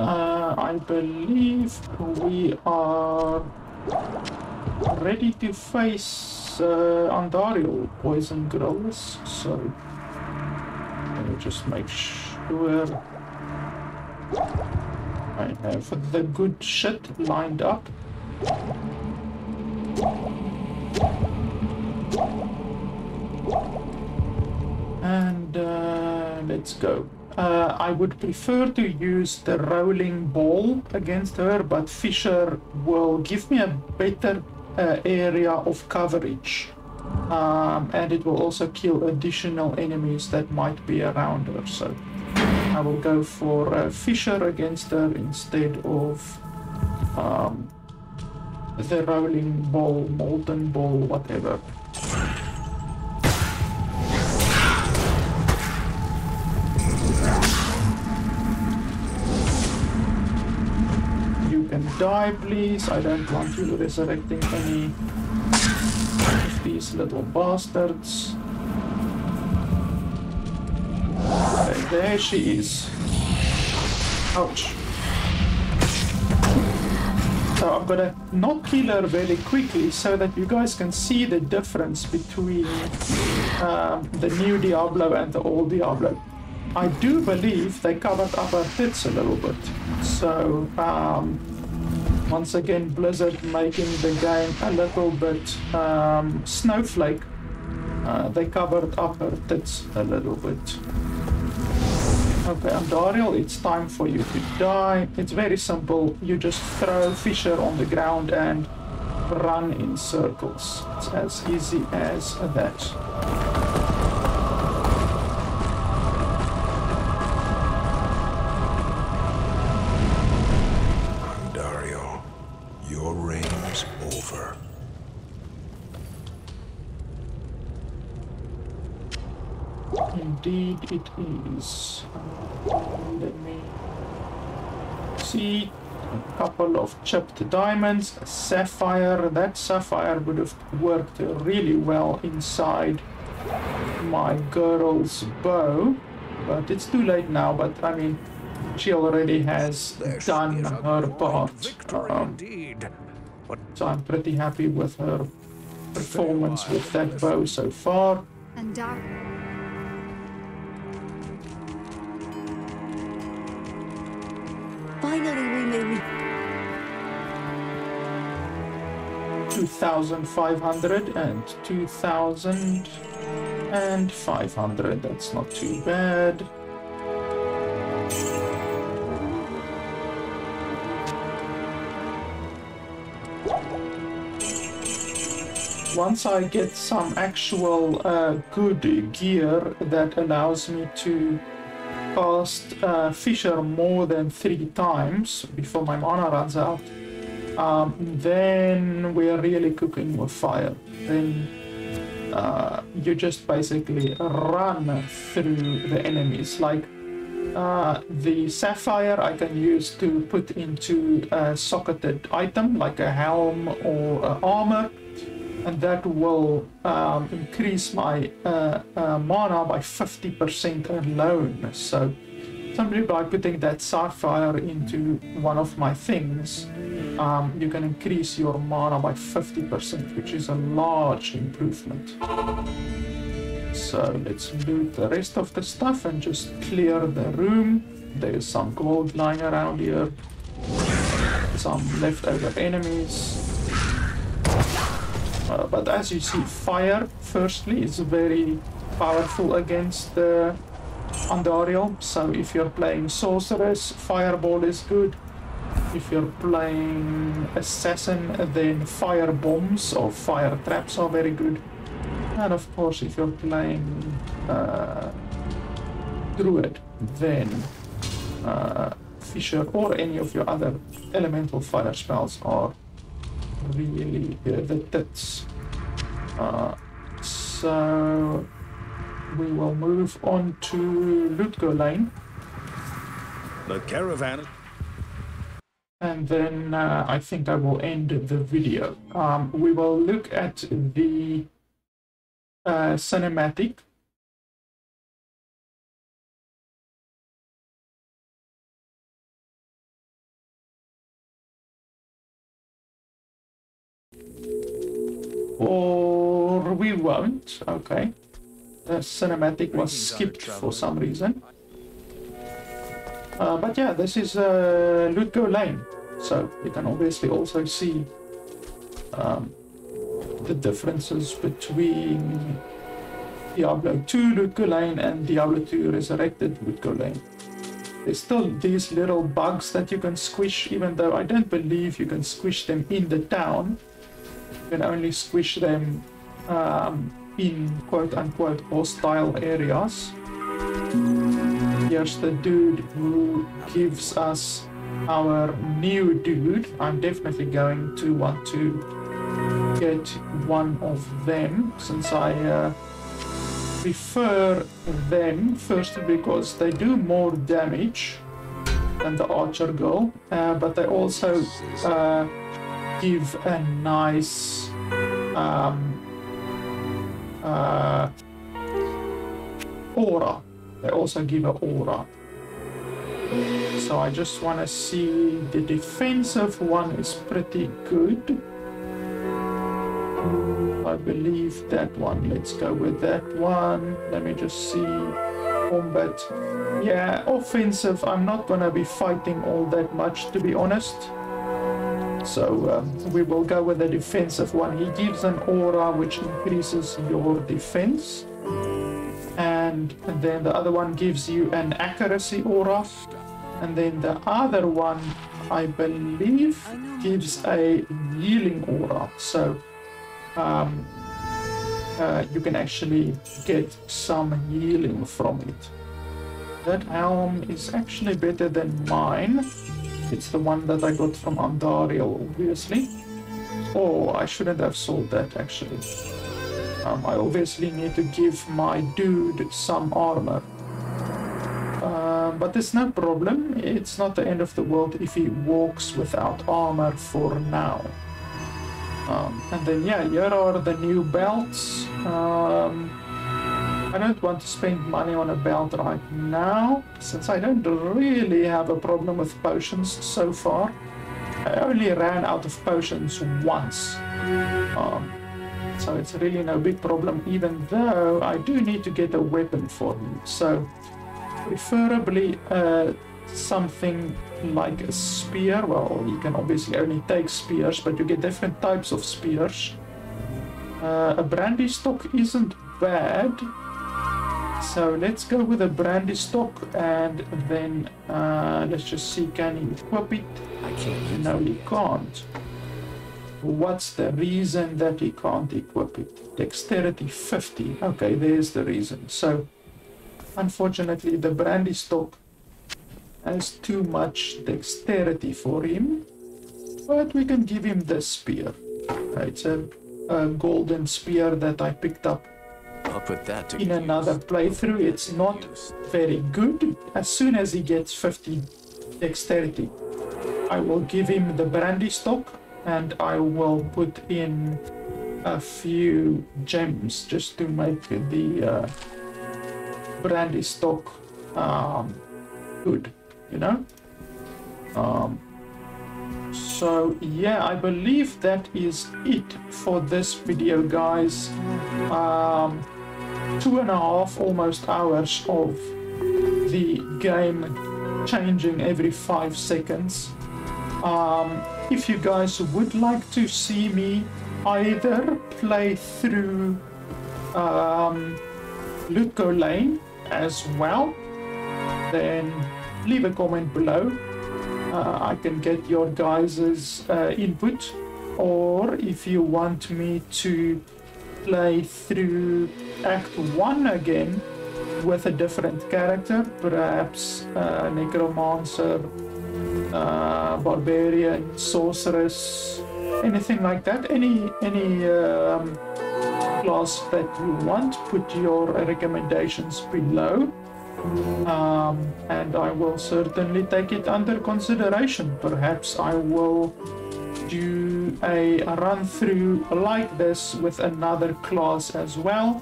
I believe we are ready to face Andariel poison growers, so let me just make sure I have the good shit lined up. And let's go. I would prefer to use the rolling ball against her, but Fisher will give me a better area of coverage. And it will also kill additional enemies that might be around her. So I will go for Fisher against her instead of the rolling ball, molten ball, whatever. Die, please. I don't want you resurrecting any of these little bastards. Okay, there she is. Ouch. So I'm gonna not kill her very quickly so that you guys can see the difference between the new Diablo and the old Diablo. I do believe they covered up her tits a little bit. So, once again, Blizzard making the game a little bit snowflake. They covered up her tits a little bit. Okay, Andariel, it's time for you to die. It's very simple. You just throw Fisher on the ground and run in circles. It's as easy as that. Indeed it is. Let me see. A couple of chipped diamonds, a sapphire. That sapphire would have worked really well inside my girl's bow, but it's too late now. But I mean, she already has This done is a her great part. victory indeed. But So I'm pretty happy with her performance with that bow so far. And dark. Finally, we may 2,500 and 2,500. That's not too bad. Once I get some actual good gear that allows me to cast Fisher more than 3 times before my mana runs out, then we're really cooking with fire. Then you just basically run through the enemies. Like the sapphire I can use to put into a socketed item like a helm or armor, and that will increase my mana by 50% alone. So simply by putting that sapphire into one of my things, you can increase your mana by 50%, which is a large improvement. So let's loot the rest of the stuff and just clear the room. There's some gold lying around here, some leftover enemies. But as you see, fire, firstly, is very powerful against the Andariel. So if you're playing Sorceress, Fireball is good. If you're playing Assassin, then Fire Bombs or Fire Traps are very good. And of course, if you're playing Druid, then Fisher or any of your other elemental fire spells are really the tits. So we will move on to Lutko Lane. The caravan. And then I think I will end the video. We will look at the cinematic. Or we won't. Okay. The cinematic was skipped for some reason. But yeah, this is Lutko Lane. So you can obviously also see the differences between Diablo 2 Lutko Lane and Diablo 2 Resurrected Lutko Lane. There's still these little bugs that you can squish, even though I don't believe you can squish them in the town. You can only squish them in quote-unquote hostile areas. Here's the dude who gives us our new dude. I'm definitely going to want to get one of them, since I prefer them, firstly because they do more damage than the archer girl, but they also give a nice aura. They also give an aura. So I just want to see, the defensive one is pretty good. I believe that one. Let's go with that one. Let me just see. Combat. Yeah, offensive. I'm not going to be fighting all that much, to be honest. So we will go with the defensive one. He gives an aura which increases your defense. And then the other one gives you an accuracy aura. And then the other one, I believe, gives a healing aura. So you can actually get some healing from it. That helm is actually better than mine. It's the one that I got from Andariel, obviously. Oh, I shouldn't have sold that, actually. I obviously need to give my dude some armor. But it's no problem. It's not the end of the world if he walks without armor for now. And then, yeah, here are the new belts. I don't want to spend money on a belt right now, since I don't really have a problem with potions so far. I only ran out of potions once. So it's really no big problem, even though I do need to get a weapon for him. So preferably something like a spear. Well, you can obviously only take spears, but you get different types of spears. A brandy stock isn't bad. So let's go with a brandy stock, and then let's just see, can he equip it? No, he can't. What's the reason that he can't equip it? Dexterity 50. Okay, there's the reason. So unfortunately the brandy stock has too much dexterity for him, but we can give him the spear. It's a golden spear that I picked up I'll put that to in another playthrough. It's not very good. As soon as he gets 50 dexterity, I will give him the brandy stock, and I will put in a few gems just to make the brandy stock good, you know. So yeah, I believe that is it for this video, guys. 2.5 almost hours of the game changing every 5 seconds. If you guys would like to see me either play through Lutko Lane as well, then leave a comment below. I can get your guys' input, or if you want me to play through Act 1 again with a different character, perhaps Necromancer, Barbarian, Sorceress, anything like that, any class that you want, put your recommendations below. And I will certainly take it under consideration. Perhaps I will do a run through like this with another class as well.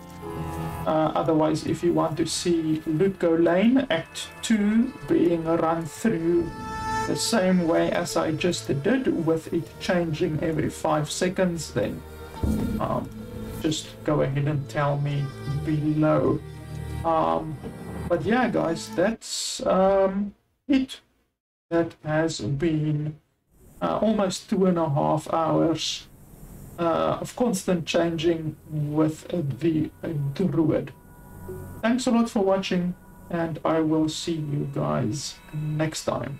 Otherwise, if you want to see Lutko Lane Act 2 being run through the same way as I just did, with it changing every 5 seconds, then just go ahead and tell me below. But yeah, guys, that's it. That has been almost 2.5 hours of constant changing with the Druid. Thanks a lot for watching, and I will see you guys next time.